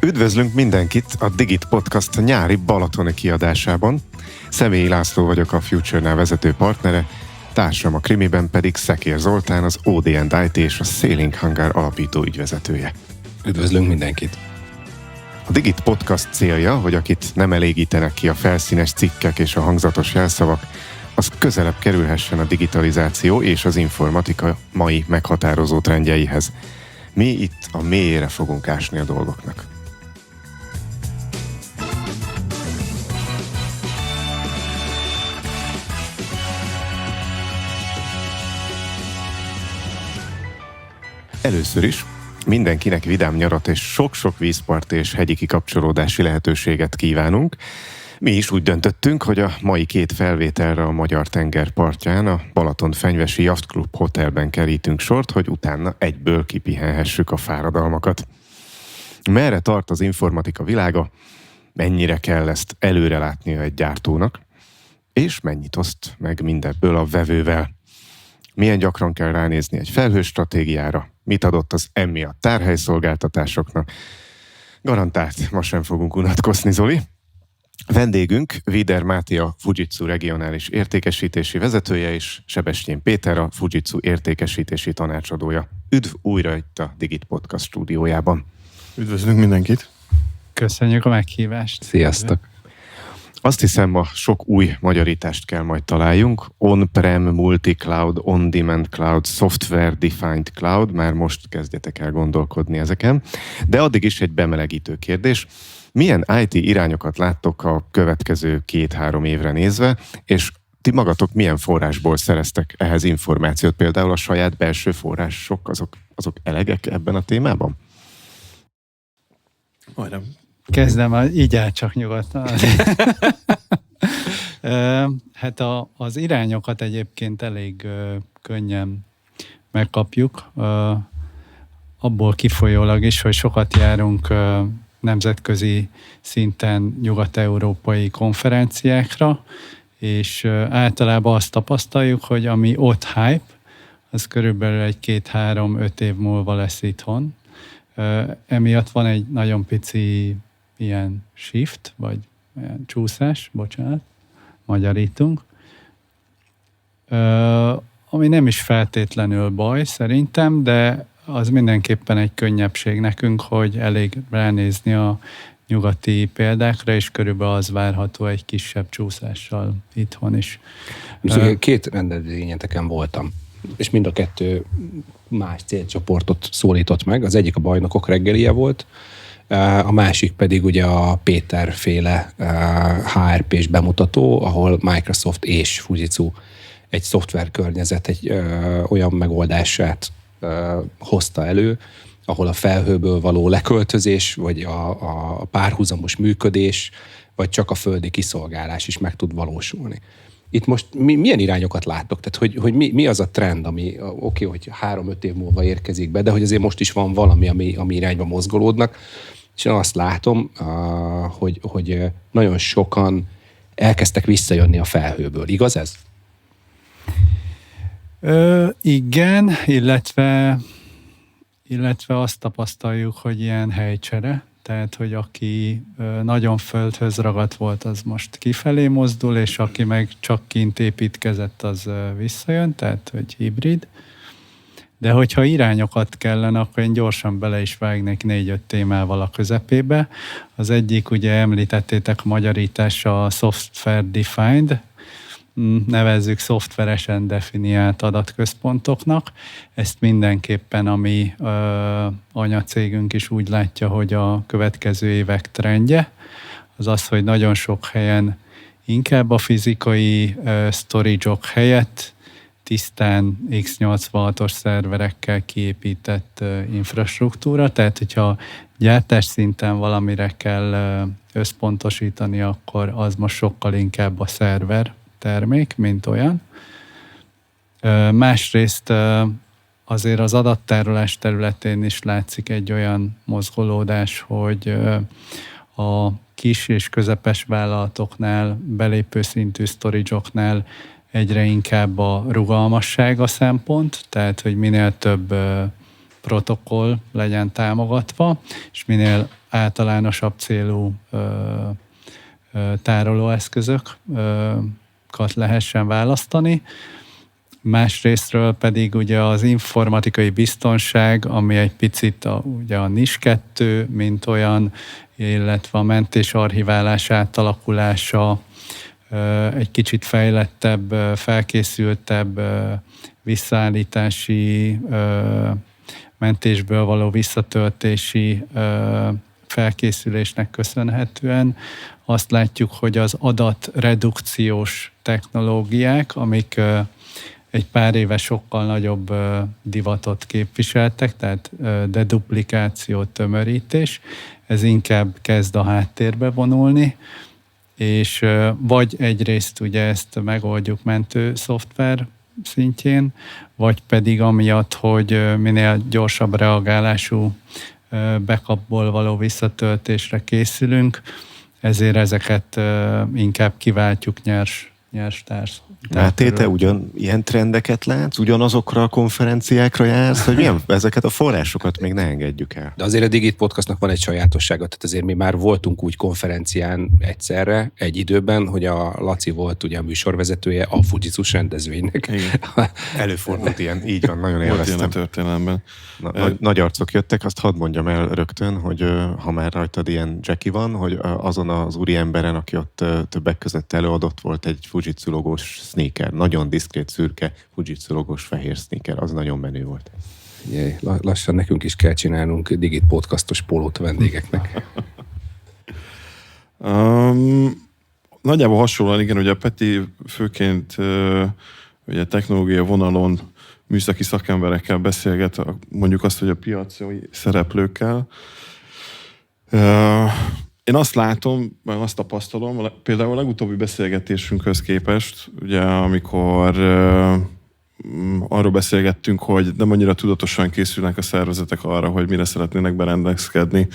Üdvözlünk mindenkit a Digit Podcast nyári balatoni kiadásában. Személyi László vagyok, a Future-nál vezető partnere, társam a Krimiben pedig Szekér Zoltán, az OD&IT és a Sailing Hangar alapító ügyvezetője. Üdvözlünk mindenkit! A Digit Podcast célja, hogy akit nem elégítenek ki a felszínes cikkek és a hangzatos jelszavak, az közelebb kerülhessen a digitalizáció és az informatika mai meghatározó trendjeihez. Mi itt a mélyére fogunk ásni a dolgoknak. Először is mindenkinek vidám nyarat és sok-sok vízpart és hegyi kikapcsolódási lehetőséget kívánunk. Mi is úgy döntöttünk, hogy a mai két felvételre a magyar tenger partján, a Balatonfenyvesi Yacht Club Hotelben kerítünk sort, hogy utána egyből kipihenhessük a fáradalmakat. Merre tart az informatika világa, mennyire kell ezt előrelátnia egy gyártónak, és mennyit oszt meg mindebből a vevővel. Milyen gyakran kell ránézni egy felhőstratégiára, mit adott az emiatt tárhelyszolgáltatásoknak. Garantált, ma sem fogunk unatkozni, Zoli. Vendégünk Wider Máté, a Fujitsu regionális értékesítési vezetője, és Sebestyén Péter, a Fujitsu értékesítési tanácsadója. Üdv újra itt a Digit Podcast stúdiójában. Üdvözlünk mindenkit! Köszönjük a meghívást! Sziasztok! Azt hiszem, ma sok új magyarítást kell majd találjunk. On-prem, multi-cloud, on-demand cloud, software-defined cloud, már most kezdjetek el gondolkodni ezeken. De addig is egy bemelegítő kérdés. Milyen IT irányokat láttok a következő 2-3 évre nézve, és ti magatok milyen forrásból szereztek ehhez információt? Például a saját belső források, azok elegek ebben a témában? Majdnem. Kezdem, így áll csak nyugodtan. Hát az irányokat egyébként elég könnyen megkapjuk. Abból kifolyólag is, hogy sokat járunk nemzetközi szinten nyugat-európai konferenciákra, és általában azt tapasztaljuk, hogy ami ott hype, az körülbelül egy 2-3-5 év múlva lesz itthon. Emiatt van egy nagyon pici ilyen shift, vagy ilyen csúszás, bocsánat, magyarítunk, ami nem is feltétlenül baj szerintem, de az mindenképpen egy könnyebbség nekünk, hogy elég ránézni a nyugati példákra, és körülbelül az várható egy kisebb csúszással itthon is. Két rendezvényeteken voltam, és mind a kettő más célcsoportot szólított meg. Az egyik a bajnokok reggelie volt, a másik pedig ugye a Péter féle HRP-s bemutató, ahol Microsoft és Fujitsu egy szoftver környezet, egy olyan megoldását hozta elő, ahol a felhőből való leköltözés, vagy a párhuzamos működés, vagy csak a földi kiszolgálás is meg tud valósulni. Itt most milyen irányokat láttok? Tehát, hogy mi az a trend, ami oké, hogy 3-5 év múlva érkezik be, de hogy azért most is van valami, ami irányba mozgolódnak. És én azt látom, hogy nagyon sokan elkezdtek visszajönni a felhőből. Igaz ez? Igen, illetve azt tapasztaljuk, hogy ilyen helycsere, tehát, hogy aki nagyon földhöz ragadt volt, az most kifelé mozdul, és aki meg csak kint építkezett, az visszajön, tehát, hogy hibrid. De hogyha irányokat kellene, akkor én gyorsan bele is vágnék 4-5 témával a közepébe. Az egyik, ugye említettétek, a magyarítása a software defined, nevezzük szoftveresen definiált adatközpontoknak. Ezt mindenképpen a mi anyacégünk is úgy látja, hogy a következő évek trendje, az az, hogy nagyon sok helyen inkább a fizikai storage-ok helyett tisztán x86-os szerverekkel kiépített infrastruktúra, tehát hogyha gyártás szinten valamire kell összpontosítani, akkor az most sokkal inkább a szerver termék, mint olyan. Másrészt azért az adattárolás területén is látszik egy olyan mozgolódás, hogy a kis és közepes vállalatoknál, belépő szintű storage-oknál egyre inkább a rugalmasság a szempont, tehát hogy minél több protokoll legyen támogatva, és minél általánosabb célú tárolóeszközöket lehessen választani. Másrésztről pedig ugye az informatikai biztonság, ami egy picit ugye a NIS2, mint olyan, illetve a mentés archiválás átalakulása, egy kicsit fejlettebb, felkészültebb visszaállítási, mentésből való visszatöltési felkészülésnek köszönhetően azt látjuk, hogy az adatredukciós technológiák, amik egy pár éve sokkal nagyobb divatot képviseltek, tehát deduplikáció, tömörítés, ez inkább kezd a háttérbe vonulni, és vagy egyrészt ugye ezt megoldjuk mentő szoftver szintjén, vagy pedig amiatt, hogy minél gyorsabb reagálású backupból való visszatöltésre készülünk, ezért ezeket inkább kiváltjuk nyers Máté, te ilyen trendeket látsz? Ugyanazokra a konferenciákra jársz? Hogy milyen? Ezeket a forrásokat még ne engedjük el. De azért a Digit Podcastnak van egy sajátossága, tehát azért mi már voltunk úgy konferencián egyszerre, egy időben, hogy a Laci volt ugye a műsorvezetője a Fujitsu rendezvénynek. Előfordult ilyen, így van, nagyon élveztem. Volt ilyen a történelemben. Nagy arcok jöttek, azt hadd mondjam el rögtön, hogy ha már rajtad ilyen Jackie van, hogy azon az úri emberen, aki ott többek között előadott, volt egy Fujitsu logós sneaker, nagyon diszkrét, szürke Fujitsu logós fehér sneaker, az nagyon menő volt. Jaj, lassan nekünk is kell csinálnunk Digit Podcastos pólót a vendégeknek. Nagyjából hasonlóan, igen, ugye a Peti főként ugye technológia vonalon műszaki szakemberekkel beszélget, mondjuk azt, hogy a piaci szereplőkkel. Én azt látom, meg azt tapasztalom, például a legutóbbi beszélgetésünkhöz képest, ugye amikor arról beszélgettünk, hogy nem annyira tudatosan készülnek a szervezetek arra, hogy mire szeretnének berendezkedni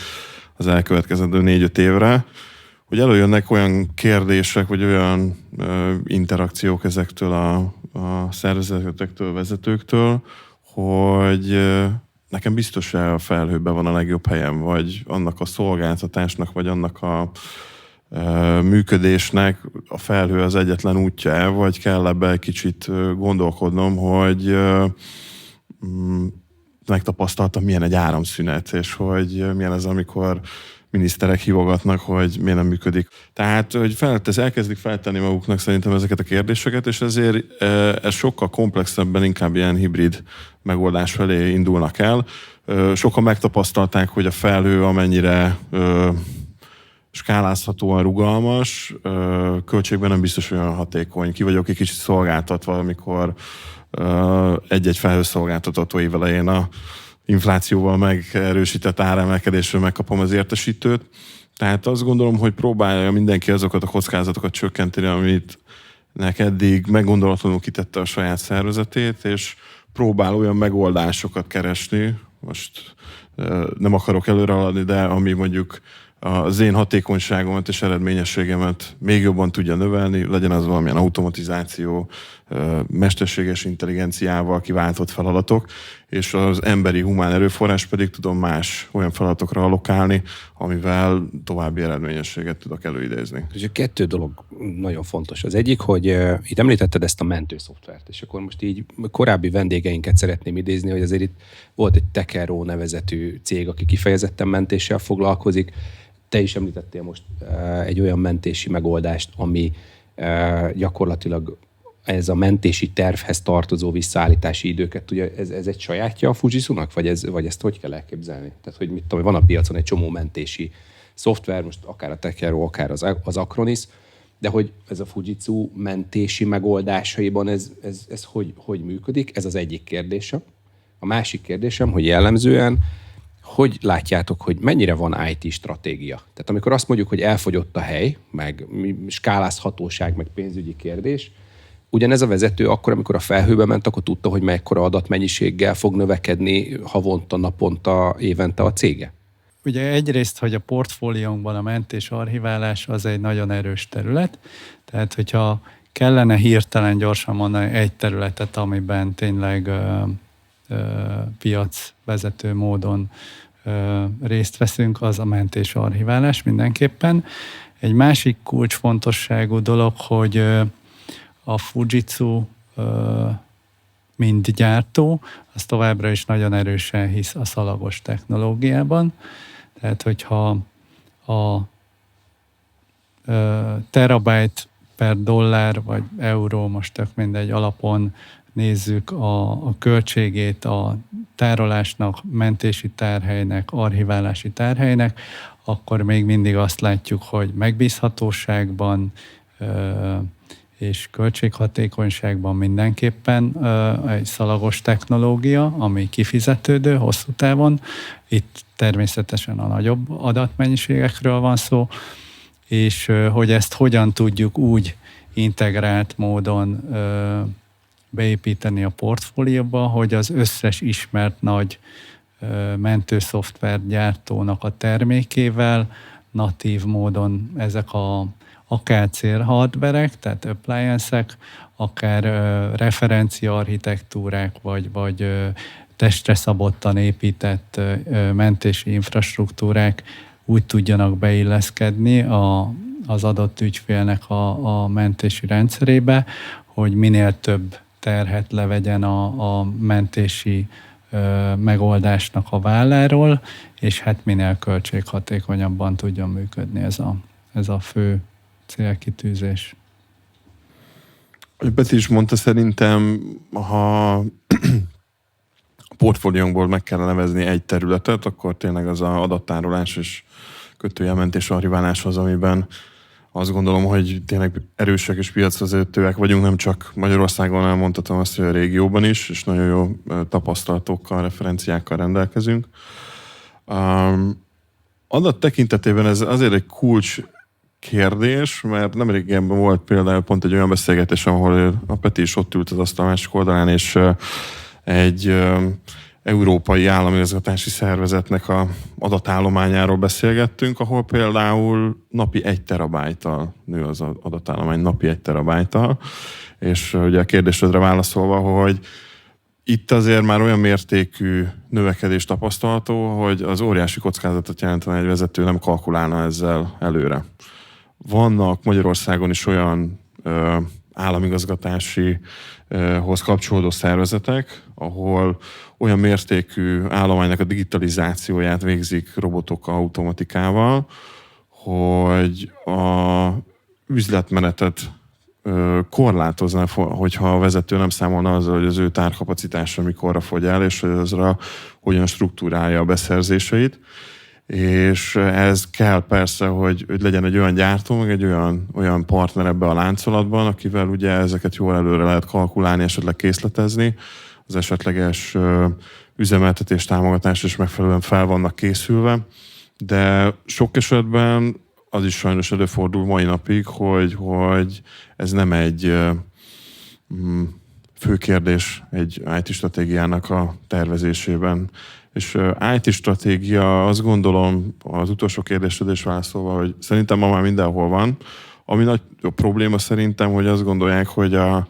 az elkövetkezendő 4-5 évre, hogy előjönnek olyan kérdések, vagy olyan interakciók ezektől a szervezetektől, vezetőktől, hogy nekem biztos, hogy a felhőben van a legjobb helyem, vagy annak a szolgáltatásnak, vagy annak a működésnek a felhő az egyetlen útja, vagy kell ebbe egy kicsit gondolkodnom, hogy megtapasztaltam, milyen egy áramszünet, és hogy milyen ez, amikor miniszterek hívogatnak, hogy miért nem működik. Tehát, hogy elkezdik feltenni maguknak szerintem ezeket a kérdéseket, és ezért ez sokkal komplexebben, inkább ilyen hibrid megoldás felé indulnak el. Sokan megtapasztalták, hogy a felhő amennyire skálázhatóan rugalmas, költségben nem biztos olyan hatékony. Ki vagyok egy kicsit szolgáltatva, amikor egy-egy felhőszolgáltató év elején a inflációval megerősített áremelkedésről megkapom az értesítőt. Tehát azt gondolom, hogy próbálja mindenki azokat a kockázatokat csökkenteni, amit eddig meggondolatlanul kitette a saját szervezetét, és próbál olyan megoldásokat keresni, most nem akarok előre haladni, de ami mondjuk az én hatékonyságomat és eredményességemet még jobban tudja növelni, legyen az valamilyen automatizáció, mesterséges intelligenciával kiváltott feladatok, és az emberi humán erőforrás pedig tudom más olyan feladatokra allokálni, amivel további eredményességet tudok előidézni. És a 2 dolog nagyon fontos. Az egyik, hogy itt említetted ezt a mentőszoftvert, és akkor most így korábbi vendégeinket szeretném idézni, hogy azért itt volt egy Tekero nevezetű cég, aki kifejezetten mentéssel foglalkozik. Te is említettél most egy olyan mentési megoldást, ami gyakorlatilag ez a mentési tervhez tartozó visszaállítási időket tudja, ez egy sajátja a Fujitsunak, vagy ezt hogy kell elképzelni? Tehát, hogy mit tudom, van a piacon egy csomó mentési szoftver, most akár a Tekero, akár az Acronis, de hogy ez a Fujitsu mentési megoldásaiban ez hogy működik? Ez az egyik kérdésem. A másik kérdésem, hogy jellemzően hogy látjátok, hogy mennyire van IT stratégia? Tehát amikor azt mondjuk, hogy elfogyott a hely, meg skálázhatóság, meg pénzügyi kérdés, ugyanez a vezető akkor, amikor a felhőbe ment, akkor tudta, hogy mekkora adatmennyiséggel fog növekedni havonta, naponta, évente a cége? Ugye egyrészt, hogy a portfóliónkban a mentés archiválás az egy nagyon erős terület, tehát hogyha kellene hirtelen gyorsan mondani egy területet, amiben tényleg piacvezető módon részt veszünk, az a mentés archiválás mindenképpen. Egy másik kulcsfontosságú dolog, hogy a Fujitsu mint gyártó, az továbbra is nagyon erősen hisz a szalagos technológiában. Tehát, hogyha a terabyte per dollár vagy euró, most tök mindegy alapon nézzük a költségét a tárolásnak, mentési tárhelynek, archiválási tárhelynek, akkor még mindig azt látjuk, hogy megbízhatóságban és költséghatékonyságban mindenképpen egy szalagos technológia, ami kifizetődő hosszú távon. Itt természetesen a nagyobb adatmennyiségekről van szó, és hogy ezt hogyan tudjuk úgy integrált módon beépíteni a portfólióba, hogy az összes ismert nagy mentőszoftver gyártónak a termékével natív módon ezek a akár célhardverek, tehát appliance-ek, akár referencia architektúrák, vagy testre szabottan épített mentési infrastruktúrák úgy tudjanak beilleszkedni az adott ügyfélnek a mentési rendszerébe, hogy minél több terhet levegyen a mentési megoldásnak a válláról, és hát minél költséghatékonyabban tudjon működni ez a fő célkitűzés. Peti is mondta, szerintem, ha a portfóliónkból meg kell nevezni egy területet, akkor tényleg az a adattárolás és kötőjelmentés archiválás az, amiben azt gondolom, hogy tényleg erősek és piacvezetőek vagyunk, nem csak Magyarországon, elmondhatom azt, hogy a régióban is, és nagyon jó tapasztalatokkal, referenciákkal rendelkezünk. Adat tekintetében ez azért egy kulcs kérdés, mert nemrégen volt például pont egy olyan beszélgetés, ahol a Peti is ott ült az asztal másik oldalán, és egy európai államigazgatási szervezetnek a adatállományáról beszélgettünk, ahol például napi 1 terabájttal nő az adatállomány, napi 1 terabájttal, és ugye a kérdésre válaszolva, hogy itt azért már olyan mértékű növekedés tapasztalható, hogy az óriási kockázatot jelentene, egy vezető nem kalkulálna ezzel előre. Vannak Magyarországon is olyan államigazgatásihoz kapcsolódó szervezetek, ahol olyan mértékű állománynak a digitalizációját végzik robotokkal, automatikával, hogy a üzletmenetet korlátozna, hogyha a vezető nem számolna azzal, hogy az ő tárkapacitása mikorra fogy el, és hogy azra hogyan struktúrálja a beszerzéseit. És ez kell persze, hogy legyen egy olyan gyártó, meg egy olyan partner ebbe a láncolatban, akivel ugye ezeket jól előre lehet kalkulálni, esetleg készletezni, az esetleges üzemeltetés, támogatás is megfelelően fel vannak készülve, de sok esetben az is sajnos előfordul mai napig, hogy ez nem egy fő kérdés egy IT stratégiának a tervezésében. És IT stratégia, azt gondolom, az utolsó kérdésre is válaszolva, hogy szerintem ma már mindenhol van. Ami nagy probléma szerintem, hogy azt gondolják, hogy a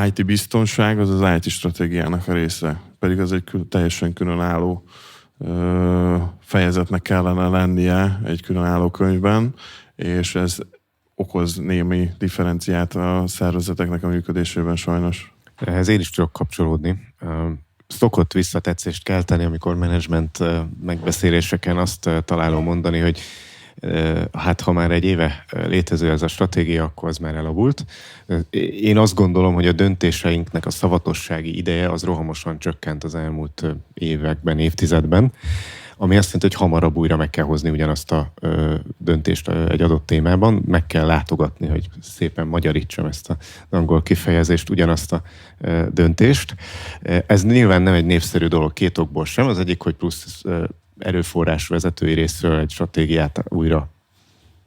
IT biztonság az az IT stratégiának a része. Pedig az egy teljesen különálló fejezetnek kellene lennie egy különálló könyvben, és ez okoz némi differenciát a szervezeteknek a működésében sajnos. Ehhez én is tudok kapcsolódni. Szokott visszatetszést kelteni, amikor menedzsment megbeszéléseken azt találom mondani, hogy hát ha már egy éve létező ez a stratégia, akkor az már elavult. Én azt gondolom, hogy a döntéseinknek a szavatossági ideje az rohamosan csökkent az elmúlt években, évtizedben, ami azt jelenti, hogy hamarabb újra meg kell hozni ugyanazt a döntést egy adott témában, meg kell látogatni, hogy szépen magyarítsam ezt az angol kifejezést, ugyanazt a döntést. Ez nyilván nem egy népszerű dolog két okból sem. Az egyik, hogy plusz erőforrás vezetői részről egy stratégiát újra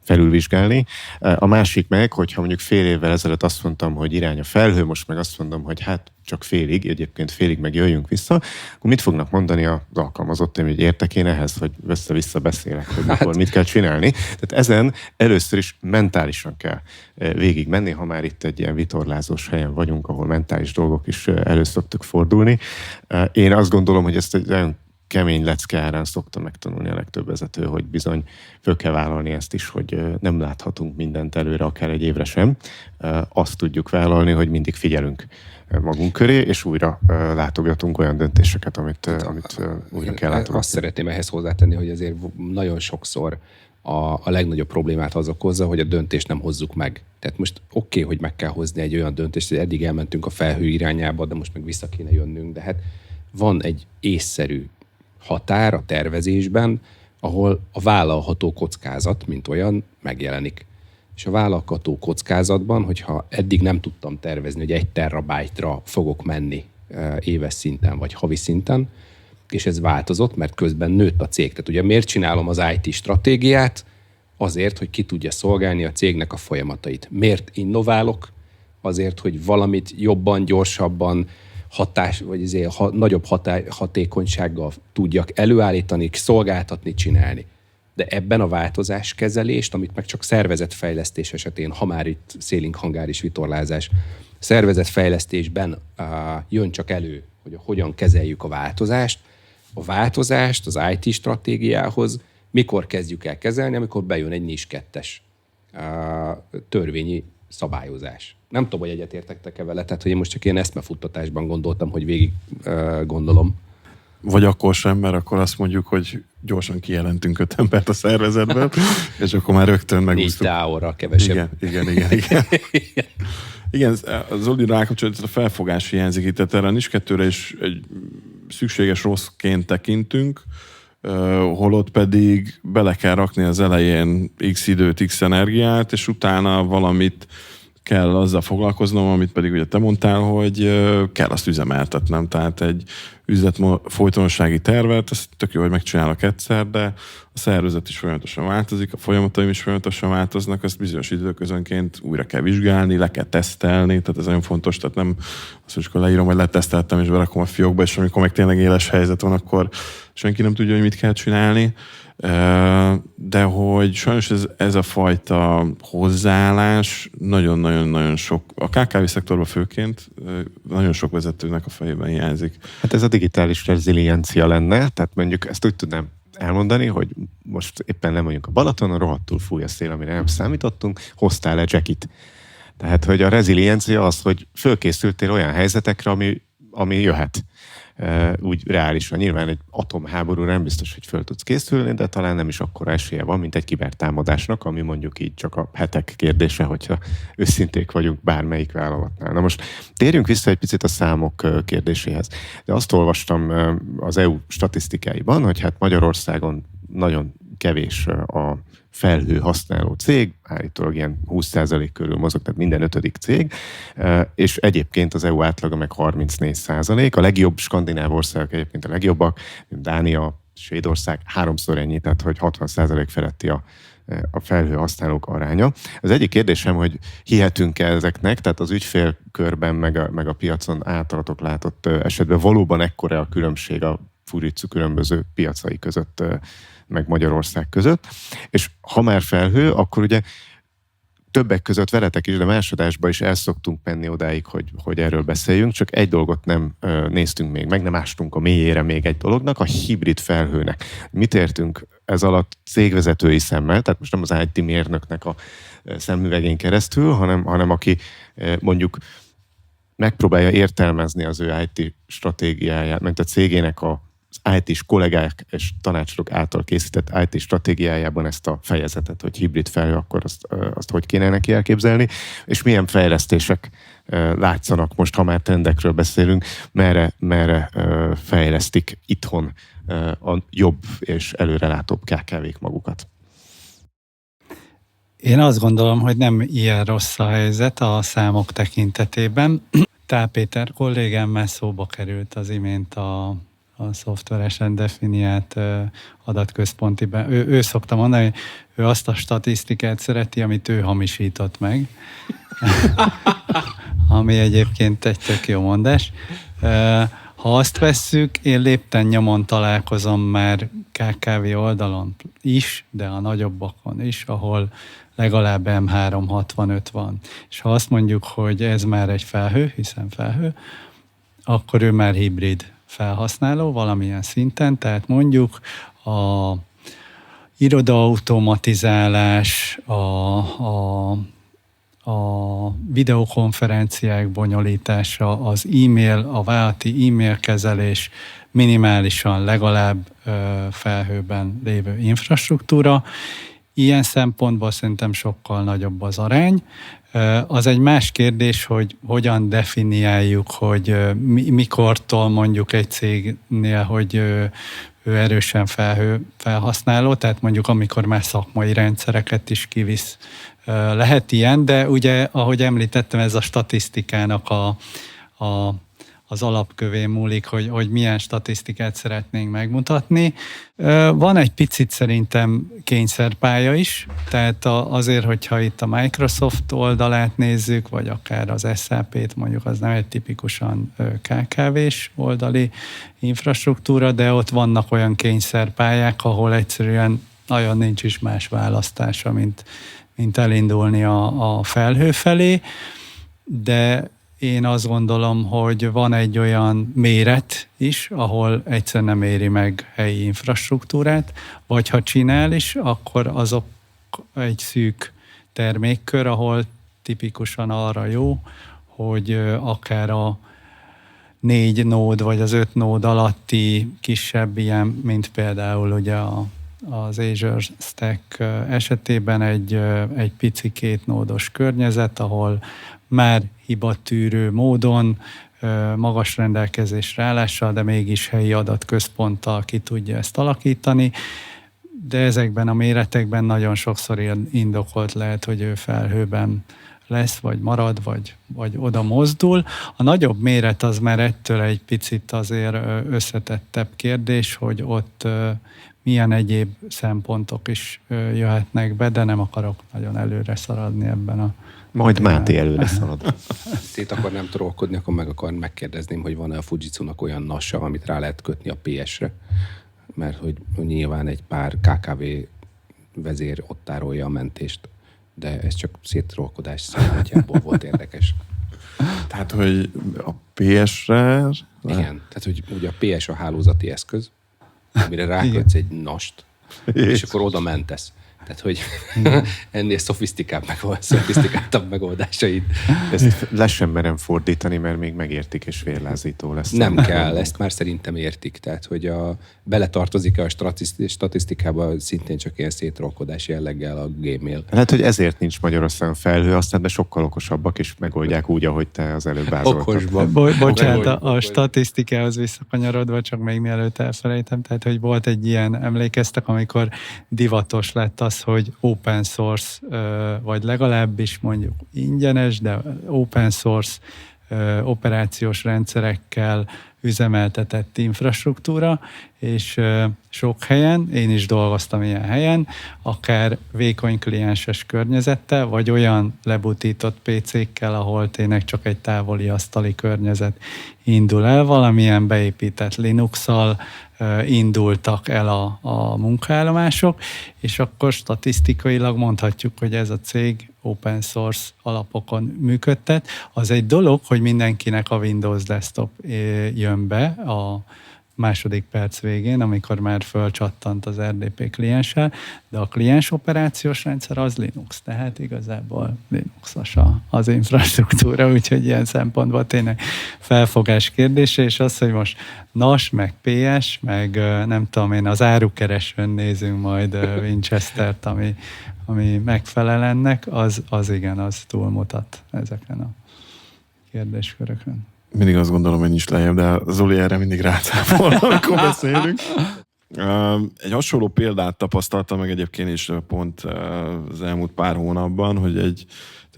felülvizsgálni. A másik meg, hogyha mondjuk fél évvel ezelőtt azt mondtam, hogy irány a felhő, most meg azt mondom, hogy hát csak félig, egyébként félig meg jöjjünk vissza, akkor mit fognak mondani az alkalmazottaim, hogy értek én ehhez, hogy össze-vissza beszélek, hogy mikor mit kell csinálni. Tehát ezen először is mentálisan kell végig menni, ha már itt egy ilyen vitorlázós helyen vagyunk, ahol mentális dolgok is elő szoktak fordulni. Én azt gondolom, hogy ezt egy olyan kemény lecke árán szokta megtanulni a legtöbb vezető, hogy bizony föl kell vállalni ezt is, hogy nem láthatunk mindent előre, akár egy évre sem. Azt tudjuk vállalni, hogy mindig figyelünk magunk köré, és újra látogatunk olyan döntéseket, amit újra kell látogatni. Azt szeretném ehhez hozzátenni, hogy azért nagyon sokszor a legnagyobb problémát az okozza, hogy a döntést nem hozzuk meg. Tehát most oké, hogy meg kell hozni egy olyan döntést, hogy eddig elmentünk a felhő irányába, de most meg vissza kéne jönnünk, de hát van egy észszerű határ a tervezésben, ahol a vállalható kockázat, mint olyan, megjelenik. És a vállalható kockázatban, hogyha eddig nem tudtam tervezni, hogy 1 terabájtra fogok menni éves szinten, vagy havi szinten, és ez változott, mert közben nőtt a cég. Tehát ugye miért csinálom az IT stratégiát? Azért, hogy ki tudja szolgálni a cégnek a folyamatait. Miért innoválok? Azért, hogy valamit jobban, gyorsabban, nagyobb hatékonysággal tudjak előállítani, szolgáltatni, csinálni. De ebben a változáskezelést, amit meg csak szervezetfejlesztés esetén, ha már itt szélénk hangár és vitorlázás, szervezetfejlesztésben jön csak elő, hogy hogyan kezeljük a változást. A változást az IT stratégiához mikor kezdjük el kezelni, amikor bejön egy NIS 2-es törvényi szabályozás. Nem tudom, hogy egyetértek-e vele, tehát hogy én most csak ilyen eszmefuttatásban gondoltam, hogy végig gondolom. Vagy akkor sem, mert akkor azt mondjuk, hogy gyorsan kijelentünk 5 embert a szervezetből, és akkor már rögtön megúsztuk. 4 óra kevesebb. Igen. Igen, Zoli rákapcsolat, a felfogás hiányzik itt, tehát erre a NIS 2-re is egy szükséges rosszként tekintünk, holott pedig bele kell rakni az elején x időt, x energiát, és utána valamit kell azzal foglalkoznom, amit pedig ugye te mondtál, hogy kell azt üzemeltetnem. Tehát egy üzlet folytonossági tervet, ezt tök jó, hogy megcsinálok egyszer, de a szervezet is folyamatosan változik, a folyamataim is folyamatosan változnak, ezt bizonyos időközönként újra kell vizsgálni, le kell tesztelni, tehát ez nagyon fontos, tehát nem azt, hogy akkor leírom, hogy leteszteltem, és berakom a fiókba, és amikor meg tényleg éles helyzet van, akkor senki nem tudja, hogy mit kell csinálni. De hogy sajnos ez a fajta hozzáállás nagyon-nagyon sok, a KKV szektorban főként nagyon sok vezetőnek a fejében hiányzik. Hát ez a digitális reziliencia lenne, tehát mondjuk ezt úgy tudnám elmondani, hogy most éppen nem vagyunk a Balatonon, rohadtul fúj a szél, amire nem számítottunk, hoztál-e jackit. Tehát, hogy a reziliencia az, hogy fölkészültél olyan helyzetekre, ami jöhet. Úgy reálisan. Nyilván egy atomháborúra nem biztos, hogy föl tudsz készülni, de talán nem is akkora esélye van, mint egy kibertámadásnak, ami mondjuk így csak a hetek kérdése, hogyha őszinték vagyunk bármelyik vállalatnál. Na most térjünk vissza egy picit a számok kérdéséhez. De azt olvastam az EU statisztikáiban, hogy hát Magyarországon nagyon kevés a felhő használó cég, állítólag ilyen 20% körül mozog, tehát minden 5. cég, és egyébként az EU átlaga meg 34%. A legjobb skandináv országok egyébként a legjobbak, Dánia, Svédország 3-szor ennyi, tehát hogy 60% feletti a felhő használók aránya. Az egyik kérdésem, hogy hihetünk-e ezeknek, tehát az ügyfélkörben, meg a piacon általatok látott esetben valóban ekkora a különbség a Fujitsu különböző piacai között, meg Magyarország között. És ha már felhő, akkor ugye többek között veletek is, de másodásban is el szoktunk menni odáig, hogy erről beszéljünk, csak egy dolgot nem néztünk még meg, nem ástunk a mélyére még egy dolognak, a hibrid felhőnek. Mit értünk ez alatt cégvezetői szemmel, tehát most nem az IT mérnöknek a szemüvegén keresztül, hanem aki mondjuk megpróbálja értelmezni az ő IT stratégiáját, mert a cégének az IT-s kollégák és tanácsadók által készített IT stratégiájában ezt a fejezetet, hogy hibrid felhő, akkor azt hogy kéne neki elképzelni, és milyen fejlesztések látszanak most, ha már trendekről beszélünk, merre fejlesztik itthon a jobb és előrelátóbb KKV-k magukat. Én azt gondolom, hogy nem ilyen rossz a helyzet a számok tekintetében. Tál Péter kollégámmel szóba került az imént a a szoftveresen definiált adatközpontiben. Ő szokta mondani, hogy ő azt a statisztikát szereti, amit ő hamisított meg. Ami egyébként egy tök jó mondás. Ha azt vesszük, én lépten nyomon találkozom már KKV oldalon is, de a nagyobbakon is, ahol legalább M365 van. És ha azt mondjuk, hogy ez már egy felhő, hiszen felhő, akkor ő már hibrid felhasználó valamilyen szinten, tehát mondjuk a irodaautomatizálás, a videokonferenciák bonyolítása, az e-mail, a vállalati e-mail kezelés, minimálisan legalább felhőben lévő infrastruktúra. Ilyen szempontból szerintem sokkal nagyobb az arány. Az egy más kérdés, hogy hogyan definiáljuk, hogy mikortól mondjuk egy cégnél, hogy ő erősen felhasználó, tehát mondjuk amikor már szakmai rendszereket is kivisz. Lehet ilyen, de ugye, ahogy említettem, ez a statisztikának az alapkövén múlik, hogy milyen statisztikát szeretnénk megmutatni. Van egy picit szerintem kényszerpálya is, tehát azért, hogyha itt a Microsoft oldalát nézzük, vagy akár az SAP-t, mondjuk az nem egy tipikusan KKV-s oldali infrastruktúra, de ott vannak olyan kényszerpályák, ahol egyszerűen nagyon nincs is más választása, mint elindulni a felhő felé, de én azt gondolom, hogy van egy olyan méret is, ahol egyszer nem éri meg helyi infrastruktúrát, vagy ha csinál is, akkor azok egy szűk termékkör, ahol tipikusan arra jó, hogy akár a 4 nód vagy az 5 nód alatti kisebb ilyen, mint például ugye az Azure Stack esetében egy pici 2 nódos környezet, ahol már hibatűrő módon, magas rendelkezésre állással, de mégis helyi adatközponttal ki tudja ezt alakítani. De ezekben a méretekben nagyon sokszor indokolt lehet, hogy ő felhőben lesz, vagy marad, vagy oda mozdul. A nagyobb méret az már ettől egy picit azért összetettebb kérdés, hogy ott milyen egyéb szempontok is jöhetnek be, de nem akarok nagyon előre szaladni ebben a... Majd Máté előre szalad. Szét akarnám trollkodni, akkor megkérdezném, hogy van-e a Fujitsu-nak olyan NASA, amit rá lehet kötni a PS-re, mert hogy nyilván egy pár KKV vezér ott tárolja a mentést, de ez csak széttrollkodás szempontjából volt érdekes. Tehát, hogy a PS-re... Igen, tehát hogy ugye a PS a hálózati eszköz, amire rákötsz egy NAS-t, és akkor oda mentesz. Tehát, hogy ennél szofisztikáltabb megoldásaid. Ezt le sem merem fordítani, mert még megértik, és vérlázító lesz. Nem kell, ezt már szerintem értik. Tehát, hogy beletartozik a statisztikába szintén csak ilyen szétrolkodás jelleggel a Gmail. Lehet, hogy ezért nincs Magyarországon felhő, aztán de sokkal okosabbak, és megoldják úgy, ahogy te az előbb vázoltad. Okosban. Bocsánat, a statisztikához visszakanyarodva, csak még mielőtt elfelejtem, tehát, hogy volt egy ilyen, emlékeztek, amikor divatos lett az, hogy open source, vagy legalábbis mondjuk ingyenes, de open source operációs rendszerekkel üzemeltetett infrastruktúra, és sok helyen, én is dolgoztam ilyen helyen, akár vékony klienses környezettel, vagy olyan lebutított PC-kkel, ahol tényleg csak egy távoli asztali környezet indul el, valamilyen beépített Linux-szal indultak el a munkaállomások, és akkor statisztikailag mondhatjuk, hogy ez a cég open source alapokon működtet. Az egy dolog, hogy mindenkinek a Windows Desktop jön be a második perc végén, amikor már fölcsattant az RDP klienssel, de a kliens operációs rendszer az Linux, tehát igazából Linuxos az infrastruktúra, úgyhogy ilyen szempontból tényleg felfogás kérdése, és az, hogy most NAS, meg PS, meg nem tudom én, az árukeresőn nézünk majd Winchester-t, ami megfelel ennek, az igen, az túlmutat ezeken a kérdéskörökön. Mindig azt gondolom, hogy nincs lejjebb, de Zoli erre mindig rátápol, amikor beszélünk. Egy hasonló példát tapasztaltam meg egyébként is pont az elmúlt pár hónapban, hogy egy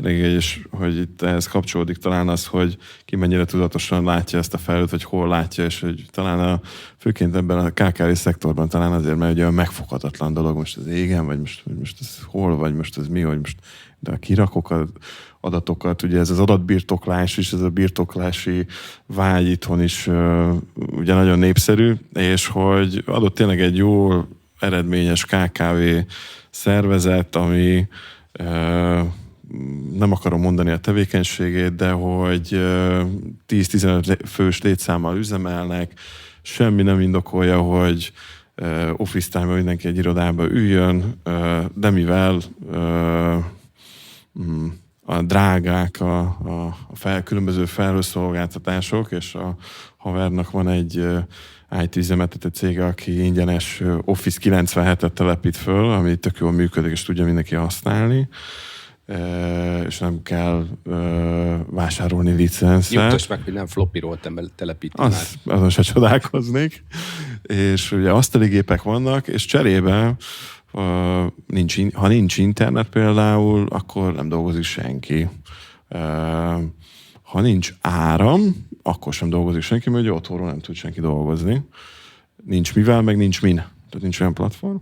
tényleg, és hogy itt ehhez kapcsolódik talán az, hogy ki mennyire tudatosan látja ezt a felhőt, vagy hol látja, és hogy talán főként ebben a KKV szektorban talán azért, mert ugye megfoghatatlan dolog, most az égen, vagy most ez hol, vagy most ez mi, hogy most de kirakok az adatokat, ugye ez az adatbirtoklás is, ez a birtoklási vágy itthon is ugye nagyon népszerű, és hogy adott tényleg egy jó eredményes KKV szervezet, ami nem akarom mondani a tevékenységét, de hogy 10-15 fős létszámmal üzemelnek, semmi nem indokolja, hogy office time-ban mindenki egy irodába üljön, de mivel a drágák, különböző felhőszolgáltatások, és a havernak van egy IT üzemeltető cége, aki ingyenes Office 97-et telepít föl, ami tök jól működik, és tudja mindenki használni, és nem kell vásárolni licenszet. Nyugtass meg, hogy nem floppyról telepíti már. Azon se csodálkoznék. És ugye asztali gépek vannak, és cserébe ha nincs internet például, akkor nem dolgozik senki. Ha nincs áram, akkor sem dolgozik senki, mert ugye otthonról nem tud senki dolgozni. Nincs mivel, meg nincs min. Tehát nincs olyan platform.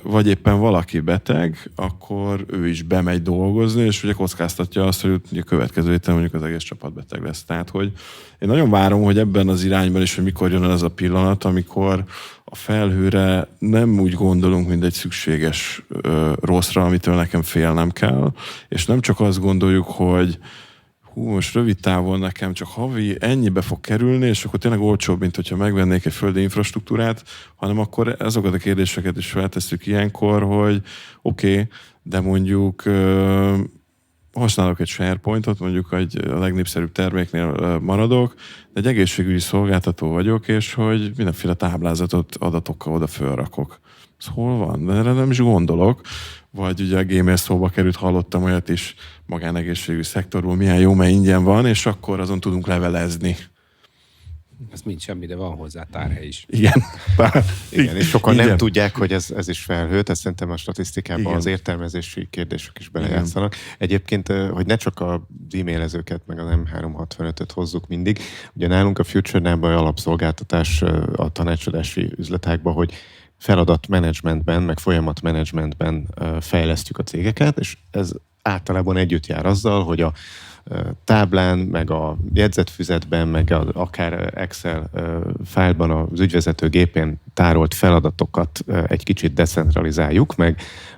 Vagy éppen valaki beteg, akkor ő is bemegy dolgozni, és ugye kockáztatja azt, hogy a következő héten mondjuk az egész csapat beteg lesz. Tehát, hogy én nagyon várom, hogy ebben az irányban is, hogy mikor jön el ez a pillanat, amikor a felhőre nem úgy gondolunk, mint egy szükséges rosszra, amitől nekem félnem kell, és nem csak azt gondoljuk, hogy most rövid távon nekem csak havi ennyibe fog kerülni, és akkor tényleg olcsóbb, mint hogyha megvennék egy földi infrastruktúrát, hanem akkor azokat a kérdéseket is feltesszük ilyenkor, hogy oké, de mondjuk használok egy SharePointot, mondjuk a legnépszerűbb terméknél maradok, de egy egészségügyi szolgáltató vagyok, és hogy mindenféle táblázatot, adatokkal oda fölrakok. Ez hol van? De erre nem is gondolok. Vagy ugye a Gmail szóba került, hallottam olyat is magánegészségügyi szektorból, milyen jó, mert ingyen van, és akkor azon tudunk levelezni. Ez mind semmi, de van hozzá tárhely is. Igen. Igen, és sokan Igen. nem tudják, hogy ez is felhőt, ezt szerintem a statisztikában Igen. az értelmezési kérdések is belejátszanak. Egyébként, hogy ne csak az e-mailezőket, meg az M365-öt hozzuk mindig, ugye nálunk a FutureNAV-ban alapszolgáltatás a tanácsadási üzletákban, hogy feladatmenedzsmentben, meg folyamatmenedzsmentben fejlesztjük a cégeket, és ez általában együtt jár azzal, hogy a táblán, meg a jegyzetfüzetben, meg akár Excel fájlban az ügyvezető gépén tárolt feladatokat egy kicsit decentralizáljuk,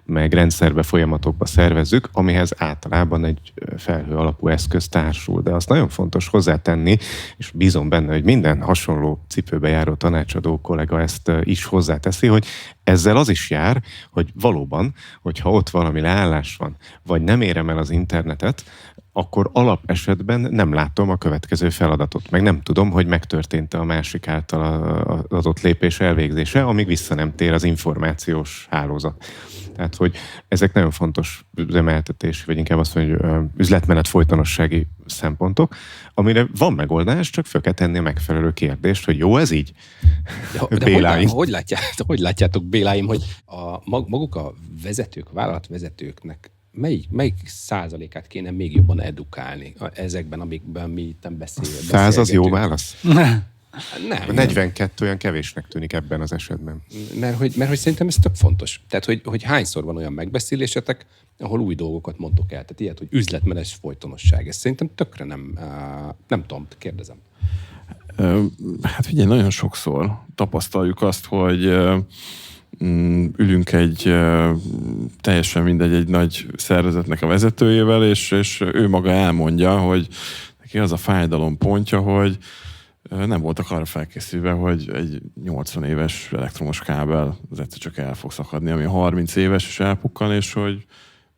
meg rendszerbe, folyamatokba szervezzük, amihez általában egy felhő alapú eszköz társul. De azt nagyon fontos hozzátenni, és bízom benne, hogy minden hasonló cipőbe járó tanácsadó kollega ezt is hozzáteszi, hogy ezzel az is jár, hogy valóban, hogyha ott valami leállás van, vagy nem érem el az internetet, akkor alapesetben nem látom a következő feladatot, meg nem tudom, hogy megtörtént-e a másik által az adott lépés elvégzése, amíg vissza nem tér az információs hálózat. Tehát, hogy ezek nagyon fontos üzemeltetési, vagy inkább azt mondjuk, hogy üzletmenet folytonossági szempontok, amire van megoldás, csak fel kell tenni a megfelelő kérdést, hogy jó ez így? De hogy látjátok, Béláim, hogy maguk a vezetők, vállalatvezetőknek melyik százalékát kéne még jobban edukálni ezekben, amikben mi itt beszélgetünk? 100 az jó válasz? Nem. 42 olyan kevésnek tűnik ebben az esetben. Mert hogy szerintem ez tök fontos. Tehát, hogy hányszor van olyan megbeszélésetek, ahol új dolgokat mondtok el. Tehát ilyet, hogy üzletmenes folytonosság. Ez szerintem tökre nem tudom, kérdezem. Hát ugye nagyon sokszor tapasztaljuk azt, hogy ülünk egy teljesen mindegy egy nagy szervezetnek a vezetőjével, és ő maga elmondja, hogy neki az a fájdalom pontja, hogy nem voltak arra felkészülve, hogy egy 80 éves elektromos kábel az egyszer csak el fog szakadni, ami 30 éves és elpukkan, és hogy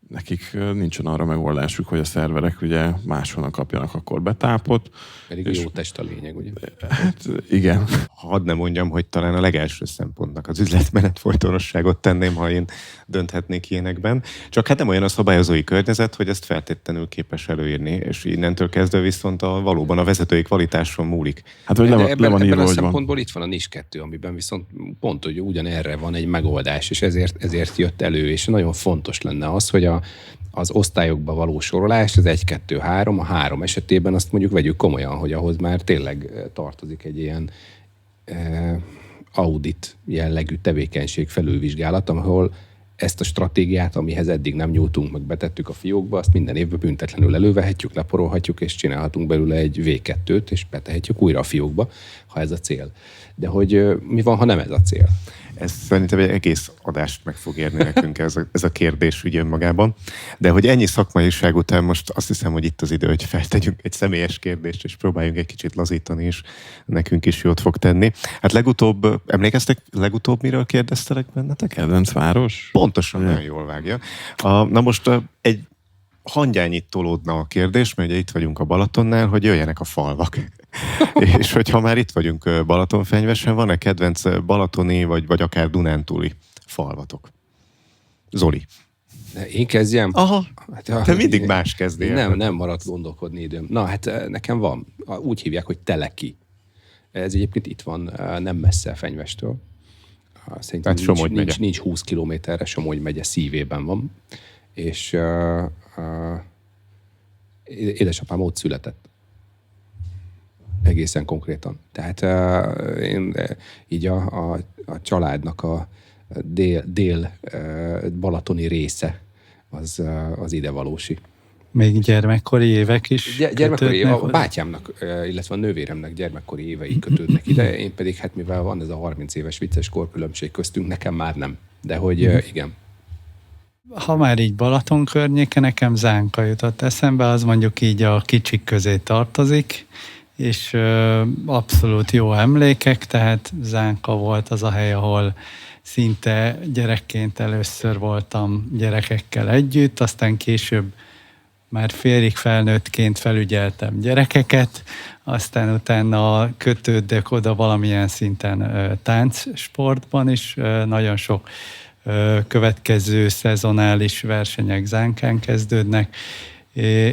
nekik nincsen arra megoldásuk, hogy a szerverek ugye máshonnan kapjanak akkor betápot. Pedig jó test a lényeg, ugye? Hát igen. Hadd ne mondjam, hogy talán a legelső szempontnak az üzletmenet folytonosságot tenném, ha én dönthetnék ilyenekben. Csak hát nem olyan a szabályozói környezet, hogy ezt feltétlenül képes előírni, és innentől kezdve viszont valóban a vezetői kvalitáson múlik. Hát hogy le van írva, ebben a hogy szempontból van. itt van a NIS 2, amiben viszont pont, hogy ugyanerre van egy megoldás, és ezért jött elő, és nagyon fontos lenne az, hogy az osztályokba való sorolás, az 1, 2, 3, a 3 esetében azt mondjuk vegyük komolyan, hogy ahhoz már tényleg tartozik egy ilyen audit jellegű tevékenység felülvizsgálat, ahol ezt a stratégiát, amihez eddig nem nyúltunk, meg betettük a fiókba, azt minden évben büntetlenül elővehetjük, leporolhatjuk, és csinálhatunk belőle egy V2-t, és betehetjük újra a fiókba, ha ez a cél. De hogy mi van, ha nem ez a cél? Ez szerintem egy egész adást meg fog érni nekünk ez a kérdés ügy önmagában. De hogy ennyi szakmaiság után most azt hiszem, hogy itt az idő, hogy feltegyünk egy személyes kérdést, és próbáljunk egy kicsit lazítani, és nekünk is jót fog tenni. Hát legutóbb, emlékeztek, miről kérdeztelek benneteket? Kedvenc város? Pontosan, nagyon jól vágja. Na most egy hangyányit tolódna a kérdés, mert ugye itt vagyunk a Balatonnál, hogy jöjjenek a falvak. És hogyha már itt vagyunk Balatonfenyvesen, van-e kedvenc balatoni, vagy akár dunántúli falvatok? Zoli. Én kezdjem? Aha, te mindig más kezdél. Nem maradt gondolkodni időm. Na, hát nekem van. Úgy hívják, hogy Teleki. Ez egyébként itt van, nem messze Fenyvestől. Szerintem nincs 20 kilométerre, Somogy megye szívében van. És édesapám ott született. Egészen konkrétan. Tehát én így a családnak a dél balatoni része az idevalósi. Még gyermekkori évek is gyermekkori a bátyámnak, illetve a nővéremnek gyermekkori évei kötődnek ide, én pedig hát mivel van ez a 30 éves vicces korkülönbség köztünk, nekem már nem. De hogy igen. Ha már így Balaton környéke, nekem Zánka jutott eszembe, az mondjuk így a kicsik közé tartozik, és abszolút jó emlékek, tehát Zánka volt az a hely, ahol szinte gyerekként először voltam gyerekekkel együtt, aztán később már félig felnőttként felügyeltem gyerekeket, aztán utána kötődök oda valamilyen szinten táncsportban is, nagyon sok következő szezonális versenyek Zánkán kezdődnek,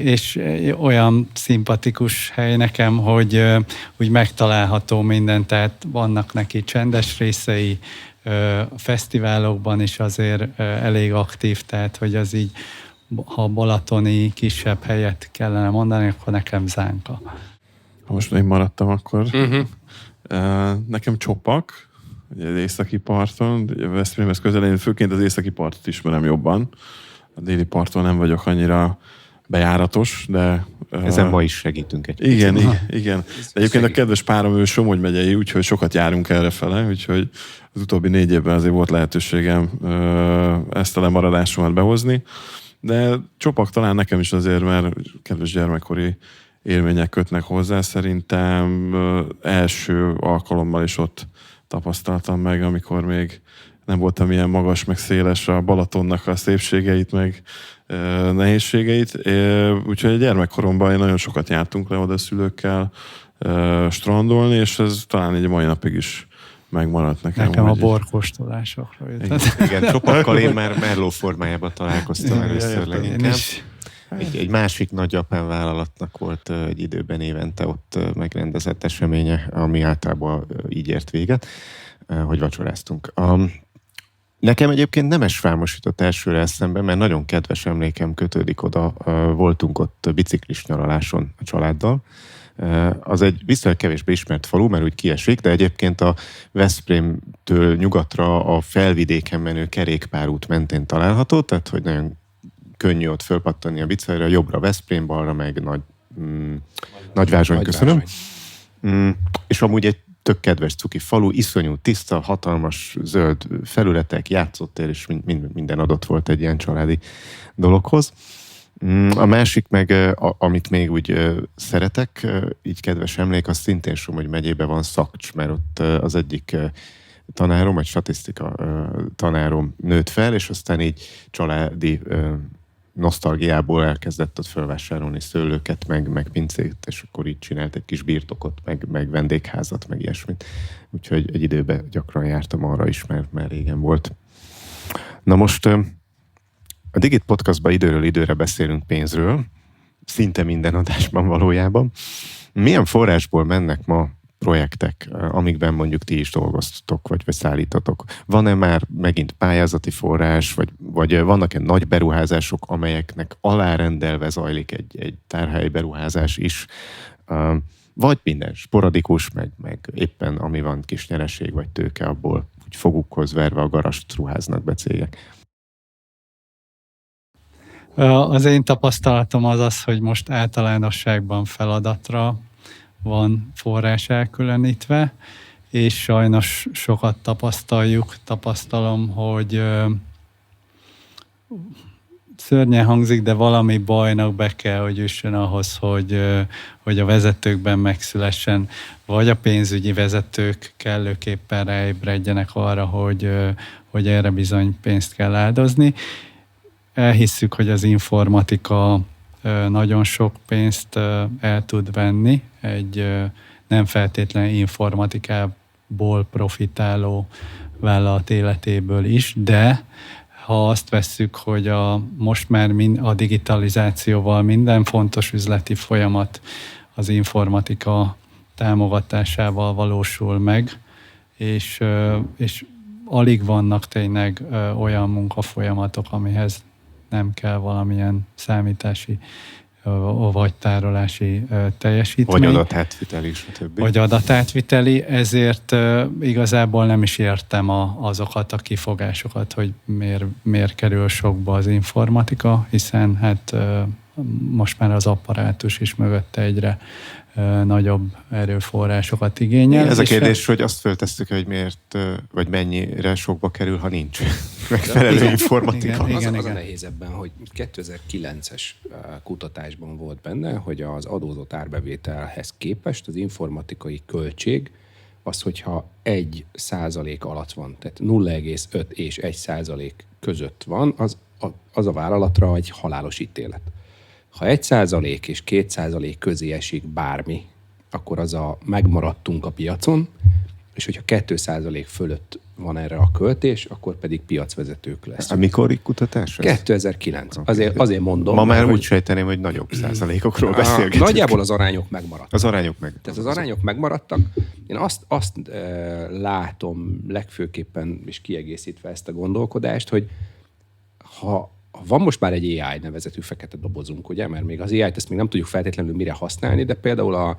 és olyan szimpatikus hely nekem, hogy úgy megtalálható minden, tehát vannak neki csendes részei, a fesztiválokban is azért elég aktív, tehát hogy az így, ha balatoni kisebb helyet kellene mondani, akkor nekem Zánka. Ha most én maradtam, akkor nekem Csopak, ugye az északi parton, Veszprémhez közel, én főként az északi partot ismerem jobban. A déli parton nem vagyok annyira bejáratos, de... Ezen ma is segítünk egy igen, igen. De egyébként a kedves párom, ő Somogy megyei, úgyhogy sokat járunk errefele, úgyhogy az utóbbi 4 évben azért volt lehetőségem ezt a lemaradásomat behozni. De Csopak talán nekem is azért, mert kedves gyermekkori élmények kötnek hozzá. Szerintem első alkalommal is ott tapasztaltam meg, amikor még nem voltam ilyen magas, meg széles a Balatonnak a szépségeit, meg nehézségeit. Úgyhogy a gyermekkoromban én nagyon sokat jártunk le oda szülőkkel strandolni, és ez talán egy mai napig is megmaradt nekem. Nekem a borkóstolásokra jutott. Igen, Csopakkal én már Merló formájában találkoztam először leginkább. Egy másik nagy japán vállalatnak volt egy időben évente ott megrendezett eseménye, ami általában így ért véget, hogy vacsoráztunk. Nekem egyébként Nemesvámos jutott elsőre eszembe, mert nagyon kedves emlékem kötődik oda. Voltunk ott biciklis nyaraláson a családdal. Az egy viszonylag kevésbé ismert falu, mert úgy kiesik, de egyébként a Veszprémtől nyugatra a felvidéken menő kerékpárút mentén található, tehát hogy nagyon könnyű ott fölpattani a biciklire, jobbra Veszprém, balra meg Nagyvázsony, köszönöm. És amúgy egy tök kedves cuki falu, iszonyú tiszta, hatalmas zöld felületek, játszótér, és minden adott volt egy ilyen családi dologhoz. A másik meg, amit még úgy szeretek, így kedves emlék, az szintén Somogy megyében van Szakcs, mert ott az egyik tanárom, egy statisztika tanárom nőtt fel, és aztán így családi nosztalgiából elkezdett ott felvásárolni szőlőket, meg pincét, és akkor így csinált egy kis birtokot, meg vendégházat, meg ilyesmit. Úgyhogy egy időben gyakran jártam arra is, mert régen volt. Na most a Digit Podcastban időről időre beszélünk pénzről, szinte minden adásban valójában. Milyen forrásból mennek ma projektek, amikben mondjuk ti is dolgoztatok, vagy szállítatok? Van-e már megint pályázati forrás, vagy vannak-e nagy beruházások, amelyeknek alárendelve zajlik egy tárhelyi beruházás is? Vagy minden sporadikus, meg éppen ami van kis nyereség vagy tőke, abból úgy fogukhoz verve a garast ruháznak be cégek? Az én tapasztalatom az, hogy most általánosságban feladatra van forrás elkülönítve, és sajnos sokat tapasztalom, hogy szörnyen hangzik, de valami bajnak be kell, hogy üssön ahhoz, hogy a vezetőkben megszülessen, vagy a pénzügyi vezetők kellőképpen ráébredjenek arra, hogy erre bizony pénzt kell áldozni. Elhisszük, hogy az informatika nagyon sok pénzt el tud venni, egy nem feltétlenül informatikából profitáló vállalat életéből is, de ha azt vesszük, hogy most már a digitalizációval minden fontos üzleti folyamat az informatika támogatásával valósul meg, és alig vannak tényleg olyan munkafolyamatok, amihez nem kell valamilyen számítási vagy tárolási teljesítmény. Vagy adatátviteli, stb. Vagy adatátviteli, ezért igazából nem is értem azokat a kifogásokat, hogy miért kerül sokba az informatika, hiszen hát most már az apparátus is mögötte egyre nagyobb erőforrásokat igényel. Ez a kérdés, hogy azt föltesszük, hogy miért, vagy mennyire sokba kerül, ha nincs megfelelő informatika. Igen. Az a nehéz ebben, hogy 2009-es kutatásban volt benne, hogy az adózott árbevételhez képest az informatikai költség az, hogyha 1% alatt van, tehát 0,5 és 1% között van, az a vállalatra egy halálos ítélet. Ha 1% és 2% közé esik bármi, akkor az megmaradtunk a piacon, és hogyha 2% fölött van erre a költés, akkor pedig piacvezetők leszünk. Mikor kutatás? 2009. Azért mondom. Ma már úgy sejteném, hogy nagyobb százalékokról beszélgetünk. Nagyjából az arányok megmaradtak. Az arányok meg. Tehát az arányok megmaradtak. Én azt látom legfőképpen, és kiegészítve ezt a gondolkodást, hogy ha van most már egy AI nevezetű fekete dobozunk, ugye, mert még az AI-t ezt még nem tudjuk feltétlenül mire használni, de például a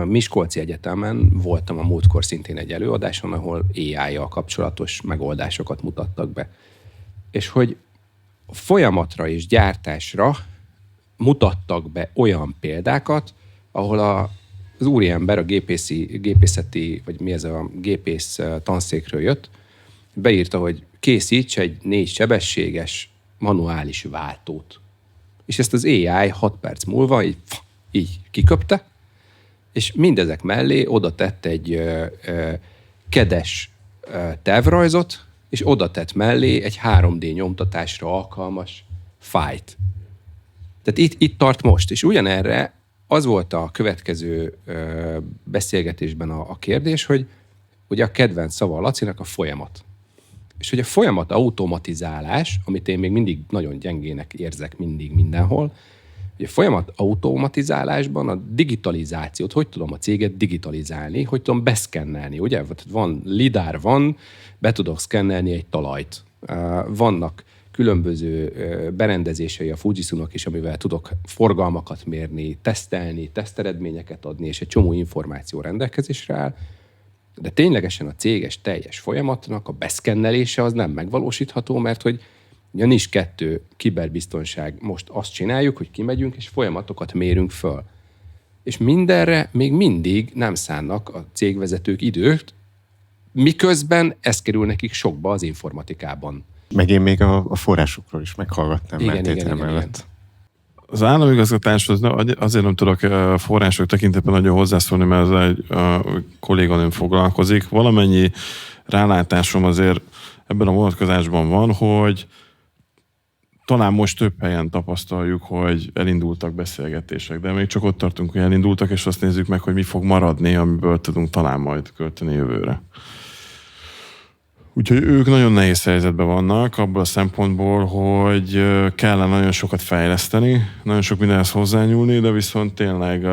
Miskolci Egyetemen voltam a múltkor szintén egy előadáson, ahol AI-jal kapcsolatos megoldásokat mutattak be. És hogy folyamatra és gyártásra mutattak be olyan példákat, ahol az úriember a gépészeti, vagy mi ez a gépész tanszékről jött, beírta, hogy készíts egy 4 sebességes manuális váltót. És ezt az AI 6 perc múlva így kiköpte, és mindezek mellé oda tett egy kedes tervrajzot, és oda tett mellé egy 3D nyomtatásra alkalmas fájlt. Tehát itt tart most. És ugyanerre az volt a következő beszélgetésben a kérdés, hogy ugye a kedvenc szava a Lacinak a folyamat. És hogy a folyamat automatizálás, amit én még mindig nagyon gyengének érzek mindig mindenhol, hogy a folyamat automatizálásban a digitalizációt, hogy tudom a céget digitalizálni, hogy tudom beszkennelni, ugye? Van lidár, be tudok szkennelni egy talajt. Vannak különböző berendezései a Fujitsunak is, amivel tudok forgalmakat mérni, tesztelni, teszteredményeket adni, és egy csomó információ rendelkezésre áll. De ténylegesen a céges teljes folyamatnak a beszkennelése az nem megvalósítható, mert hogy a NIS 2 kiberbiztonság most azt csináljuk, hogy kimegyünk és folyamatokat mérünk föl. És mindenre még mindig nem szánnak a cégvezetők időt, miközben ez kerül nekik sokba az informatikában. Meg én még a forrásokról is meghallgattam Igen. Az államigazgatáshoz azért nem tudok források tekintetben nagyon hozzászólni, mert ez egy kolléganőm foglalkozik. Valamennyi rálátásom azért ebben a vonatkozásban van, hogy talán most több helyen tapasztaljuk, hogy elindultak beszélgetések, de még csak ott tartunk, hogy elindultak, és azt nézzük meg, hogy mi fog maradni, amiből tudunk talán majd költeni jövőre. Úgyhogy ők nagyon nehéz helyzetben vannak abból a szempontból, hogy kellene nagyon sokat fejleszteni, nagyon sok mindenhez hozzányúlni, de viszont tényleg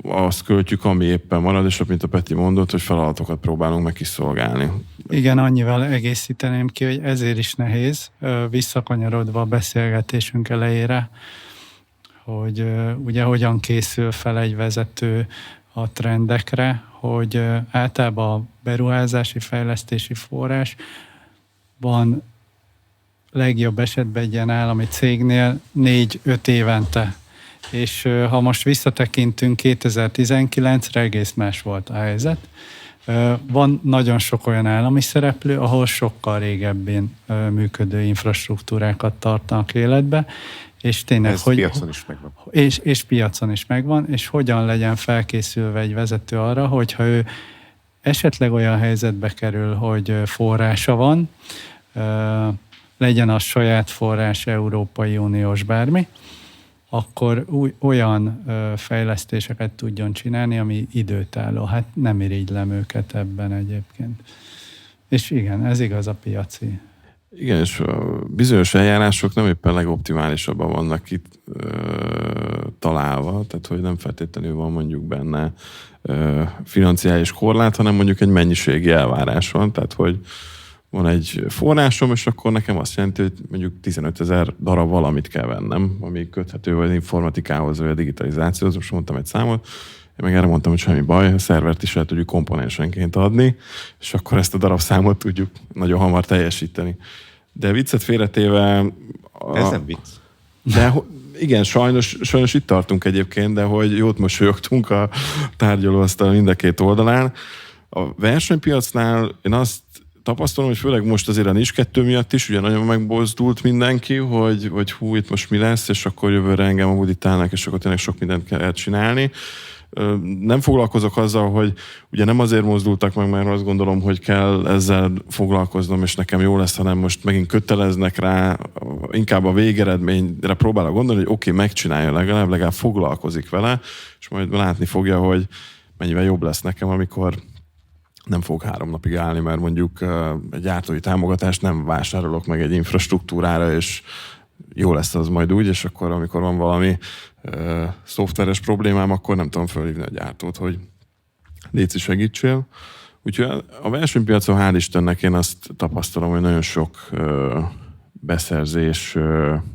azt költjük, ami éppen marad, és mint a Peti mondott, hogy feladatokat próbálunk meg kiszolgálni. Igen, annyival egészíteném ki, hogy ezért is nehéz, visszakanyarodva a beszélgetésünk elejére, hogy ugye hogyan készül fel egy vezető a trendekre, hogy általában a beruházási fejlesztési forrás van legjobb esetben egy ilyen állami cégnél 4-5 évente. És ha most visszatekintünk 2019-re, egész más volt a helyzet. Van nagyon sok olyan állami szereplő, ahol sokkal régebben működő infrastruktúrákat tartanak életbe, és tényleg, ez piacon is megvan. És piacon is megvan, és hogyan legyen felkészülve egy vezető arra, hogyha ő esetleg olyan helyzetbe kerül, hogy forrása van, legyen az saját forrás, Európai Uniós bármi, akkor olyan fejlesztéseket tudjon csinálni, ami időtálló. Hát nem irigylem őket ebben egyébként. És igen, ez igaz a piaci. Igen, és bizonyos eljárások nem éppen legoptimálisabban vannak itt találva, tehát hogy nem feltétlenül van mondjuk benne financiális korlát, hanem mondjuk egy mennyiségi elvárás van, tehát hogy van egy forrásom, és akkor nekem azt jelenti, hogy mondjuk 15 000 darab valamit kell vennem, ami köthető vagy informatikához, vagy a digitalizációhoz, most mondtam egy számot, én meg erre mondtam, hogy semmi baj, a szervert is el tudjuk komponensenként adni, és akkor ezt a darabszámot tudjuk nagyon hamar teljesíteni. De viccet félretéve... Ez nem vicc. De igen, sajnos itt tartunk egyébként, de hogy jót mosolyogtunk a tárgyalóasztal mind a két oldalán. A versenypiacnál én azt tapasztalom, hogy főleg most azért a NIS 2 miatt is, ugye nagyon megbozdult mindenki, hogy hú, itt most mi lesz, és akkor jövőre engem auditálnak, és akkor tényleg sok mindent kell csinálni. Nem foglalkozok azzal, hogy ugye nem azért mozdultak meg, mert azt gondolom, hogy kell ezzel foglalkoznom, és nekem jó lesz, hanem most megint köteleznek rá, inkább a végeredményre próbálok gondolni, hogy oké, megcsinálja legalább foglalkozik vele, és majd látni fogja, hogy mennyivel jobb lesz nekem, amikor nem fog 3 napig állni, mert mondjuk egy gyártói támogatást nem vásárolok meg egy infrastruktúrára, és jó lesz az majd úgy, és akkor, amikor van valami szoftveres problémám, akkor nem tudom fölhívni a gyártót, hogy léci segítsél. Úgyhogy a versenypiacon hál' Istennek én azt tapasztalom, hogy nagyon sok beszerzés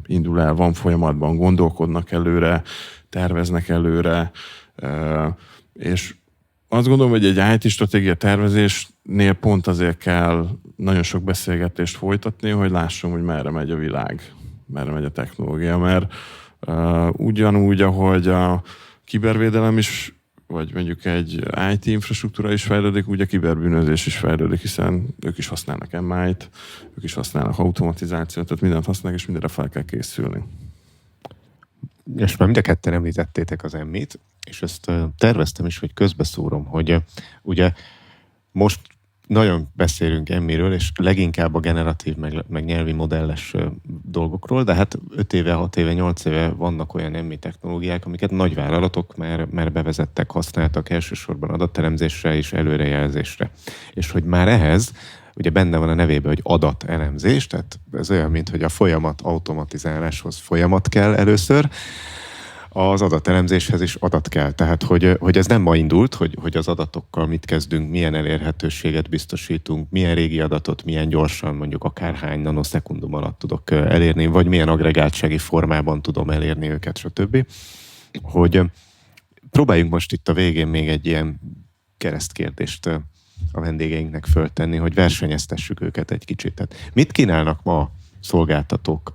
indul el, van folyamatban, gondolkodnak előre, terveznek előre, és azt gondolom, hogy egy IT stratégia tervezésnél pont azért kell nagyon sok beszélgetést folytatni, hogy lássam, hogy merre megy a világ, merre megy a technológia, mert ugyanúgy, ahogy a kibervédelem is, vagy mondjuk egy IT infrastruktúra is fejlődik, úgy a kiberbűnözés is fejlődik, hiszen ők is használnak MI-t, ők is használnak automatizációt, tehát mindent használnak, és mindenre fel kell készülni. És már mind a ketten említettétek az MI-t, és ezt terveztem is, hogy közbeszúrom, hogy ugye most nagyon beszélünk MI-ről, és leginkább a generatív, meg nyelvi modelles dolgokról, de hát 5 éve, 6 éve, 8 éve vannak olyan MI technológiák, amiket nagyvállalatok már bevezettek, használtak elsősorban adatteremzésre és előrejelzésre. És hogy már ehhez ugye benne van a nevében, hogy adatelemzés, tehát ez olyan, mint hogy a folyamat automatizáláshoz folyamat kell először, az adatelemzéshez is adat kell. Tehát, hogy ez nem ma indult, hogy az adatokkal mit kezdünk, milyen elérhetőséget biztosítunk, milyen régi adatot, milyen gyorsan, mondjuk akárhány nanoszekundum alatt tudok elérni, vagy milyen agregáltsági formában tudom elérni őket, stb. Hogy próbáljunk most itt a végén még egy ilyen keresztkérdést a vendégeinknek föltenni, hogy versenyeztessük őket egy kicsit. Tehát mit kínálnak ma szolgáltatók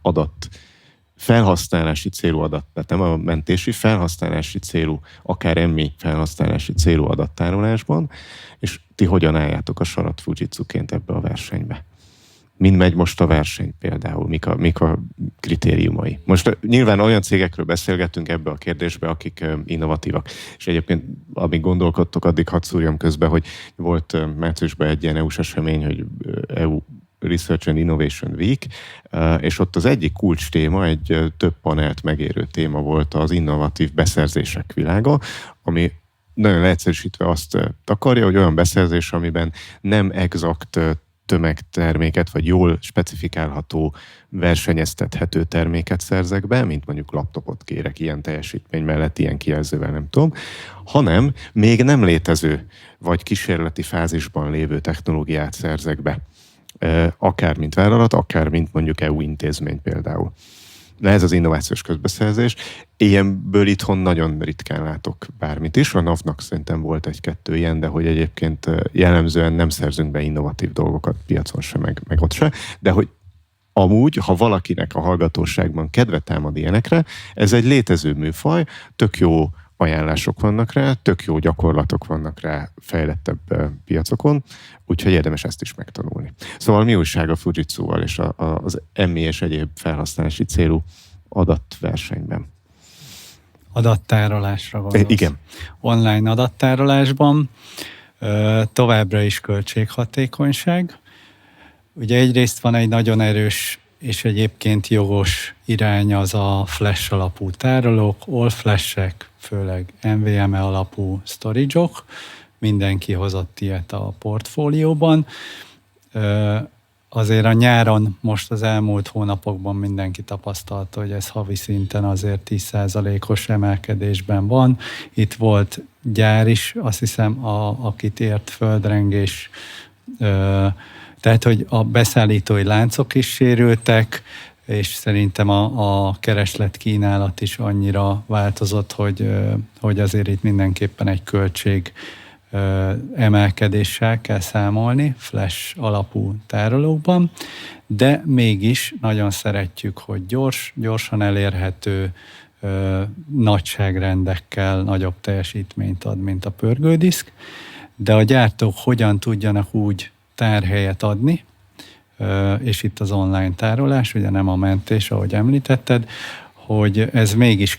felhasználási célú adat, tehát nem a mentési, felhasználási célú, akár MI felhasználási célú adattárolásban, és ti hogyan álljátok a sarat Fujitsuként ebbe a versenybe? Mind megy most a verseny például? Mik a kritériumai? Most nyilván olyan cégekről beszélgetünk ebbe a kérdésbe, akik innovatívak. És egyébként, amíg gondolkodtok, addig hadd szúrjam közbe, hogy volt márciusban egy ilyen EU-s esemény, hogy EU Research and Innovation Week, és ott az egyik kulcs téma, egy több panelt megérő téma volt az innovatív beszerzések világa, ami nagyon leegyszerűsítve azt takarja, hogy olyan beszerzés, amiben nem exakt tömegterméket, vagy jól specifikálható, versenyeztethető terméket szerzek be, mint mondjuk laptopot kérek ilyen teljesítmény mellett, ilyen kijelzővel, nem tudom, hanem még nem létező, vagy kísérleti fázisban lévő technológiát szerzek be. Akár mint vállalat, akár mint mondjuk EU intézmény például. De ez az innovációs közbeszerzés. Ilyenből itthon nagyon ritkán látok bármit is. A NAV-nak szerintem volt egy-kettő ilyen, de hogy egyébként jellemzően nem szerzünk be innovatív dolgokat piacon se, meg ott se. De hogy amúgy, ha valakinek a hallgatóságban kedve támad ilyenekre, ez egy létező műfaj, tök jó ajánlások vannak rá, tök jó gyakorlatok vannak rá fejlettebb piacokon, úgyhogy érdemes ezt is megtanulni. Szóval mi újság a Fujitsu-val és az MI és egyéb felhasználási célú adatversenyben? Adattárolásra gondolsz. Igen. Online adattárolásban továbbra is költséghatékonyság. Ugye egyrészt van egy nagyon erős és egyébként jogos irány, az a flash alapú tárolók, all flash-ek, főleg NVMe alapú storage-ok. Mindenki hozott ilyet a portfólióban. Azért a nyáron, most az elmúlt hónapokban mindenki tapasztalta, hogy ez havi szinten azért 10%-os emelkedésben van. Itt volt gyár is, azt hiszem, akit ért földrengés. Tehát, hogy a beszállítói láncok is sérültek, és szerintem a kereslet kínálat is annyira változott, hogy azért itt mindenképpen egy költség emelkedéssel kell számolni flash alapú tárolókban, de mégis nagyon szeretjük, hogy gyorsan elérhető, nagyságrendekkel nagyobb teljesítményt ad, mint a pörgődiszk, de a gyártók hogyan tudjanak úgy tárhelyet adni, és itt az online tárolás, ugye nem a mentés, ahogy említetted, hogy ez mégis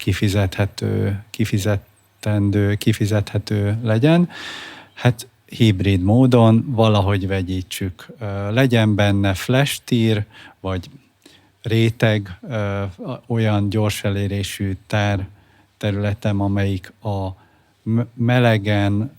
kifizethető legyen. Hát hibrid módon valahogy vegyítsük. Legyen benne flash tier, vagy réteg, olyan gyors elérésű tárterületem, amelyik a melegen,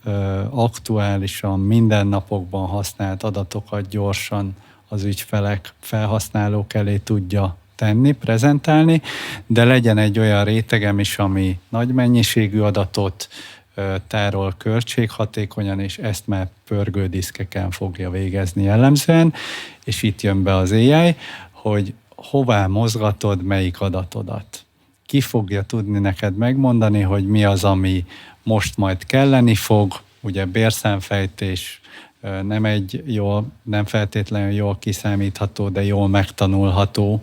aktuálisan, mindennapokban használt adatokat gyorsan az ügyfelek, felhasználók elé tudja tenni, prezentálni, de legyen egy olyan rétegem is, ami nagy mennyiségű adatot tárol költséghatékonyan, és ezt már pörgődiszkeken fogja végezni jellemzően, és itt jön be az AI, hogy hová mozgatod melyik adatodat. Ki fogja tudni neked megmondani, hogy mi az, ami most majd kelleni fog, ugye bérszámfejtés nem feltétlenül jól kiszámítható, de jól megtanulható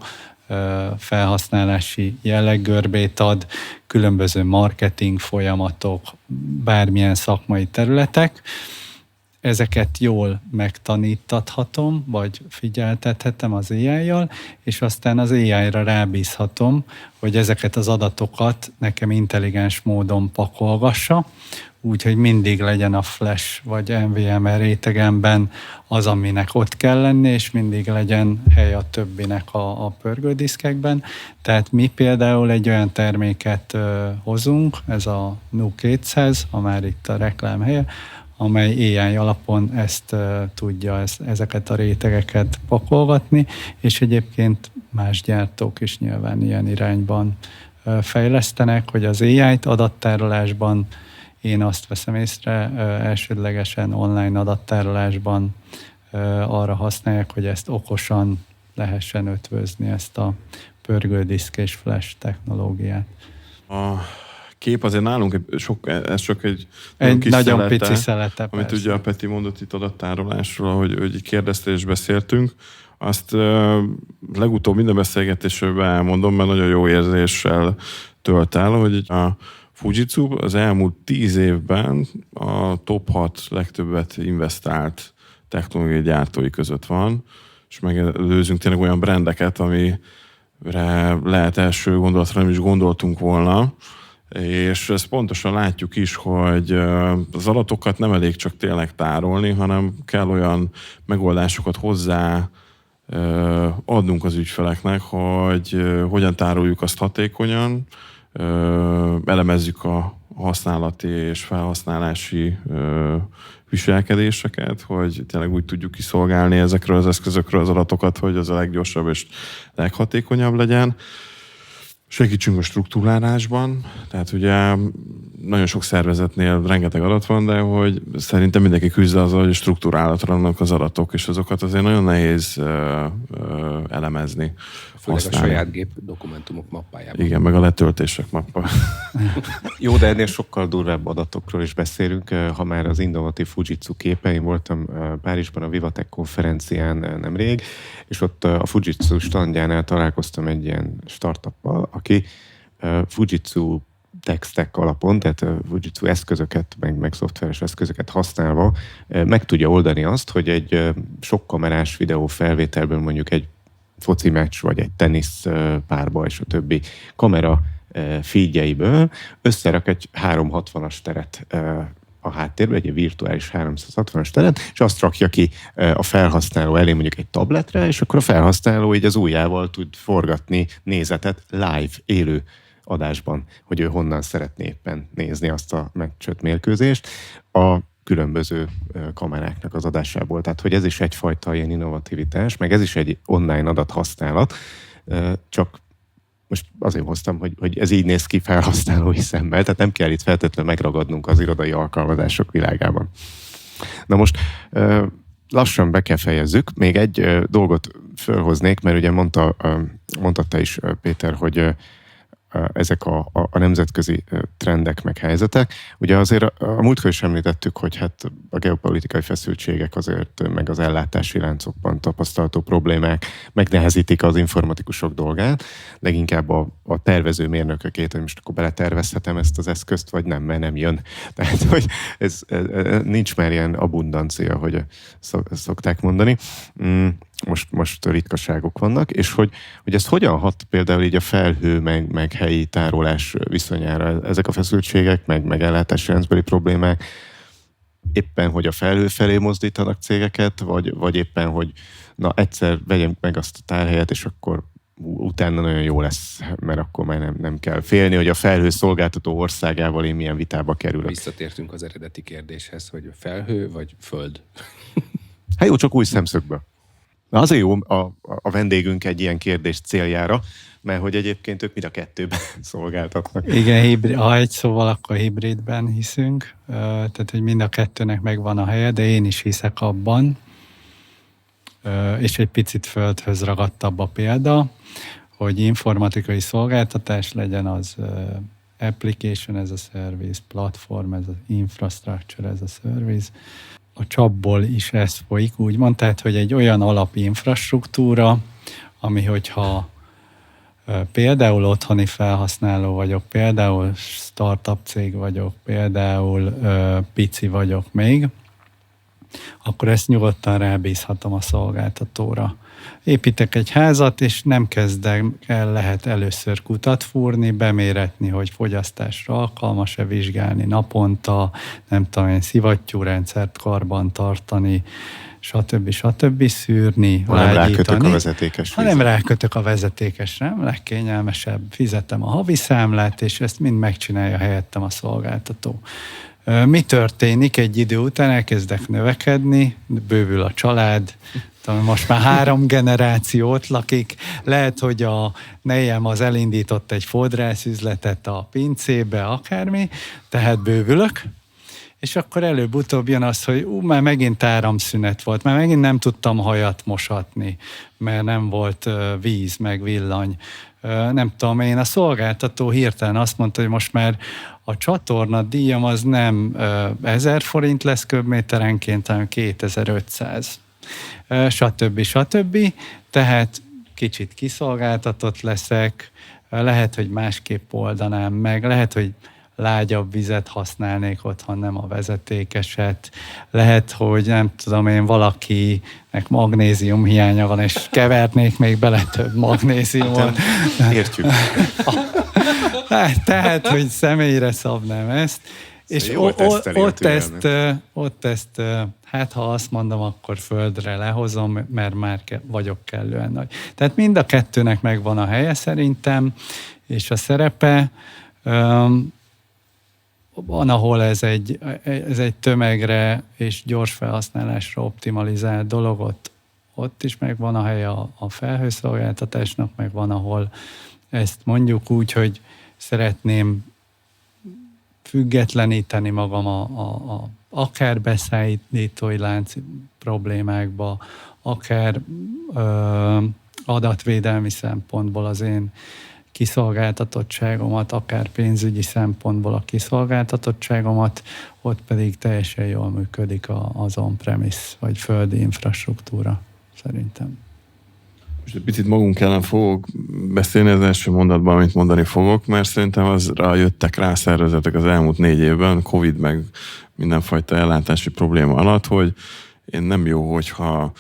felhasználási jelleggörbét ad, különböző marketing folyamatok, bármilyen szakmai területek. Ezeket jól megtanítathatom, vagy figyeltethetem az AI-jal, és aztán az AI-ra rábízhatom, hogy ezeket az adatokat nekem intelligens módon pakolgassa, úgyhogy mindig legyen a flash vagy NVMe rétegemben az, aminek ott kell lenni, és mindig legyen hely a többinek a pörgődiszkekben. Tehát mi például egy olyan terméket hozunk, ez a NU 200, ha már itt a reklám helye, amely AI alapon ezt tudja, ezeket a rétegeket pakolgatni, és egyébként más gyártók is nyilván ilyen irányban fejlesztenek, hogy az AI-t adattárolásban, én azt veszem észre, elsődlegesen online adattárolásban arra használják, hogy ezt okosan lehessen ötvözni, ezt a pörgődiszk és flash technológiát. A kép azért nálunk ez csak egy nagyon pici szelete. Amit persze. Ugye a Peti mondott itt adattárolásról, hogy kérdezte és beszéltünk, azt legutóbb minden beszélgetésben elmondom, mert nagyon jó érzéssel tölt el, hogy a Fujitsu az elmúlt 10 évben a top 6 legtöbbet investált technológiai gyártói között van, és megelőzünk tényleg olyan brandeket, amire lehet első gondolatra nem is gondoltunk volna, és ezt pontosan látjuk is, hogy az adatokat nem elég csak tényleg tárolni, hanem kell olyan megoldásokat hozzá adnunk az ügyfeleknek, hogy hogyan tároljuk azt hatékonyan, elemezzük a használati és felhasználási viselkedéseket, hogy tényleg úgy tudjuk kiszolgálni ezekről az eszközökről az adatokat, hogy az a leggyorsabb és leghatékonyabb legyen. Segítsünk a struktúrálásban, tehát ugye nagyon sok szervezetnél rengeteg adat van, de hogy szerintem mindenki küzd azzal, hogy struktúrálatlanok az adatok, és azokat azért nagyon nehéz elemezni. Főleg a saját gép dokumentumok mappájában. Igen, meg a letöltések mappa. Jó, de ennél sokkal durvább adatokról is beszélünk. Ha már az innovatív Fujitsu képe, én voltam Párizsban a Vivatech konferencián nemrég, és ott a Fujitsu standjánál találkoztam egy ilyen startuppal, aki Fujitsu tech stack alapon, tehát Fujitsu eszközöket, meg szoftveres eszközöket használva meg tudja oldani azt, hogy egy sokkamerás videófelvételből mondjuk egy foci meccs, vagy egy tenisz párba és a többi kamera feedjeiből összerak egy 360-as teret a háttérbe, egy virtuális 360-as teret, és azt rakja ki a felhasználó elé mondjuk egy tabletre, és akkor a felhasználó így az ujjával tud forgatni nézetet live, élő adásban, hogy ő honnan szeretné éppen nézni azt a meccset, mérkőzést a különböző kameráknak az adásából. Tehát, hogy ez is egyfajta ilyen innovativitás, meg ez is egy online adathasználat, csak most azért hoztam, hogy ez így néz ki felhasználói szemmel, tehát nem kell itt feltétlenül megragadnunk az irodai alkalmazások világában. Na most lassan be kell fejezzük. Még egy dolgot fölhoznék, mert ugye mondta te is, Péter, hogy ezek a nemzetközi trendek meg helyzetek. Ugye azért a múltkor is említettük, hogy hát a geopolitikai feszültségek azért, meg az ellátási láncokban tapasztalható problémák megnehezítik az informatikusok dolgát, leginkább a tervező mérnökökét, hogy most akkor beletervezhetem ezt az eszközt, vagy nem, mert nem jön. Tehát, hogy ez nincs már ilyen abundancia, hogy szokták mondani. Most ritkaságok vannak, és hogy ez hogyan hat például így a felhő meg helyi tárolás viszonyára ezek a feszültségek, meg ellátási láncbeli problémák, éppen, hogy a felhő felé mozdítanak cégeket, vagy éppen, hogy na egyszer vegyem meg azt a tárhelyet, és akkor utána nagyon jó lesz, mert akkor már nem kell félni, hogy a felhő szolgáltató országával én milyen vitába kerülök. Visszatértünk az eredeti kérdéshez, hogy felhő vagy föld? Hát jó, csak új szemszögből. Na azért jó a vendégünk egy ilyen kérdés céljára, mert hogy egyébként ők mind a kettőben szolgáltatnak. Igen, ha egy szóval, akkor hibridben hiszünk, tehát hogy mind a kettőnek megvan a helye, de én is hiszek abban, és egy picit földhöz ragadtabb a példa, hogy informatikai szolgáltatás legyen az application as a service, platform as a infrastructure as a service. A csapból is ez folyik, úgymond, tehát, hogy egy olyan alapinfrastruktúra, ami hogyha például otthoni felhasználó vagyok, például startup cég vagyok, például pici vagyok még, akkor ezt nyugodtan rábízhatom a szolgáltatóra. Építek egy házat, és nem kezdem el, lehet először kutat fúrni, beméretni, hogy fogyasztásra alkalmas-e, vizsgálni naponta, nem tudom én, szivattyúrendszert karban tartani, stb. Szűrni, hanem rákötök a vezetékes hanem rákötök a vezetékesre, nem legkényelmesebb, fizetem a havi számlát, és ezt mind megcsinálja helyettem a szolgáltató. Mi történik egy idő után? Elkezdek növekedni, bővül a család, most már 3 generáció ott lakik, lehet, hogy a nejem az elindított egy fodrászüzletet a pincébe, akármi, tehát bővülök, és akkor előbb-utóbb jön az, hogy már megint áramszünet volt, már megint nem tudtam hajat mosatni, mert nem volt víz, meg villany. Nem tudom én, a szolgáltató hirtelen azt mondta, hogy most már a csatorna díjam az nem 1000 forint lesz köbméterenként, hanem 2500. Stb. Tehát kicsit kiszolgáltatott leszek, lehet, hogy másképp oldanám meg, lehet, hogy lágyabb vizet használnék otthon, nem a vezetékeset. Lehet, hogy nem tudom én, valakinek magnézium hiánya van, és kevernék még bele több magnéziumot. Értjük. Tehát, hogy személyre szabnám ezt. És ott ezt, hát ha azt mondom, akkor földre lehozom, mert már vagyok kellően nagy. Tehát mind a kettőnek megvan a helye szerintem, és a szerepe. van, ahol ez egy tömegre és gyors felhasználásra optimalizált dolog, ott is megvan a helye a felhőszolgáltatásnak, meg van, ahol ezt mondjuk úgy, hogy szeretném függetleníteni magam akár beszállítói lánc problémákba, akár adatvédelmi szempontból az én kiszolgáltatottságomat, akár pénzügyi szempontból a kiszolgáltatottságomat, ott pedig teljesen jól működik az on-premise, vagy földi infrastruktúra, szerintem. Most egy picit magunk ellen fogok beszélni az első mondatban, amit mondani fogok, mert szerintem azra jöttek rá szervezetek az elmúlt 4 évben, Covid meg mindenfajta ellátási probléma alatt, hogy én nem jó, hogyha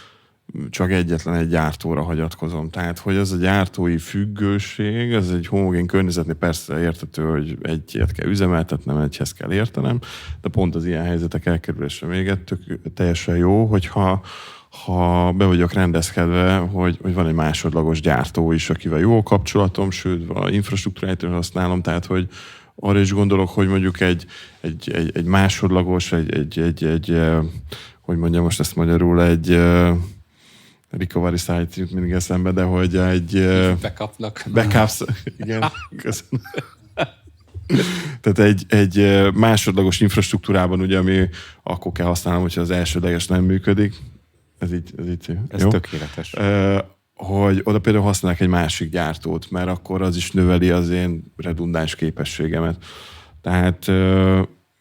csak egyetlen egy gyártóra hagyatkozom. Tehát, hogy ez a gyártói függőség, ez egy homogén környezetnél persze értető, hogy egyet kell üzemeltetnem, egyhez kell értenem, de pont az ilyen helyzetek elkerülése még teljesen jó, hogyha be vagyok rendezkedve, hogy van egy másodlagos gyártó is, akivel jó a kapcsolatom, sőt, a infrastruktúráit használom, tehát, hogy arra is gondolok, hogy mondjuk egy másodlagos, hogy mondjam most ezt magyarul, egy recovery site jut mindig eszembe, de hogy egy... Backups. Igen, köszönöm. Tehát egy másodlagos infrastruktúrában, ugye, ami akkor kell használnom, hogyha az elsődleges nem működik. Ez jó? Tökéletes. Hogy oda például használok egy másik gyártót, mert akkor az is növeli az én redundáns képességemet. Tehát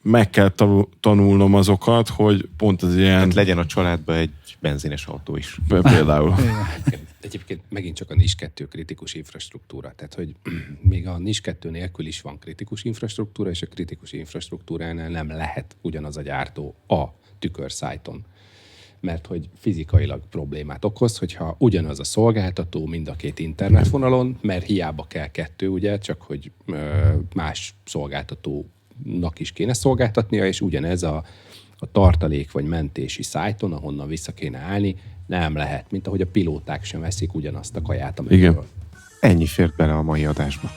meg kell tanulnom azokat, hogy pont az ilyen... Hát legyen a családban egy benzines autó is. Például. Egyébként megint csak a NIS 2 kritikus infrastruktúra. Tehát, hogy még a NIS 2 nélkül is van kritikus infrastruktúra, és a kritikus infrastruktúránál nem lehet ugyanaz a gyártó a tükörszájton. Mert hogy fizikailag problémát okoz, hogyha ugyanaz a szolgáltató mind a két internetvonalon, mert hiába kell 2, ugye, csak hogy más szolgáltatónak is kéne szolgáltatnia, és ugyanez a tartalék vagy mentési szájton, ahonnan vissza kéne állni, nem lehet, mint ahogy a pilóták sem veszik ugyanazt a kaját, Igen. Ennyi fért bele a mai adásba.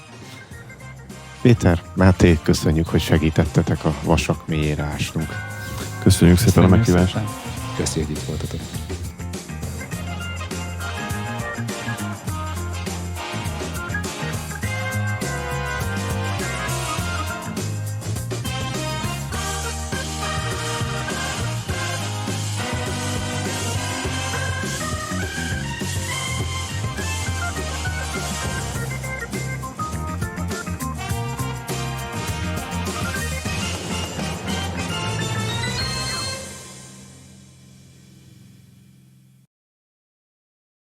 Péter, Máté, köszönjük, hogy segítettetek a vasak mélyére ásnunk. Köszönjük szépen a meghívást. Köszönjük, hogy itt voltatok.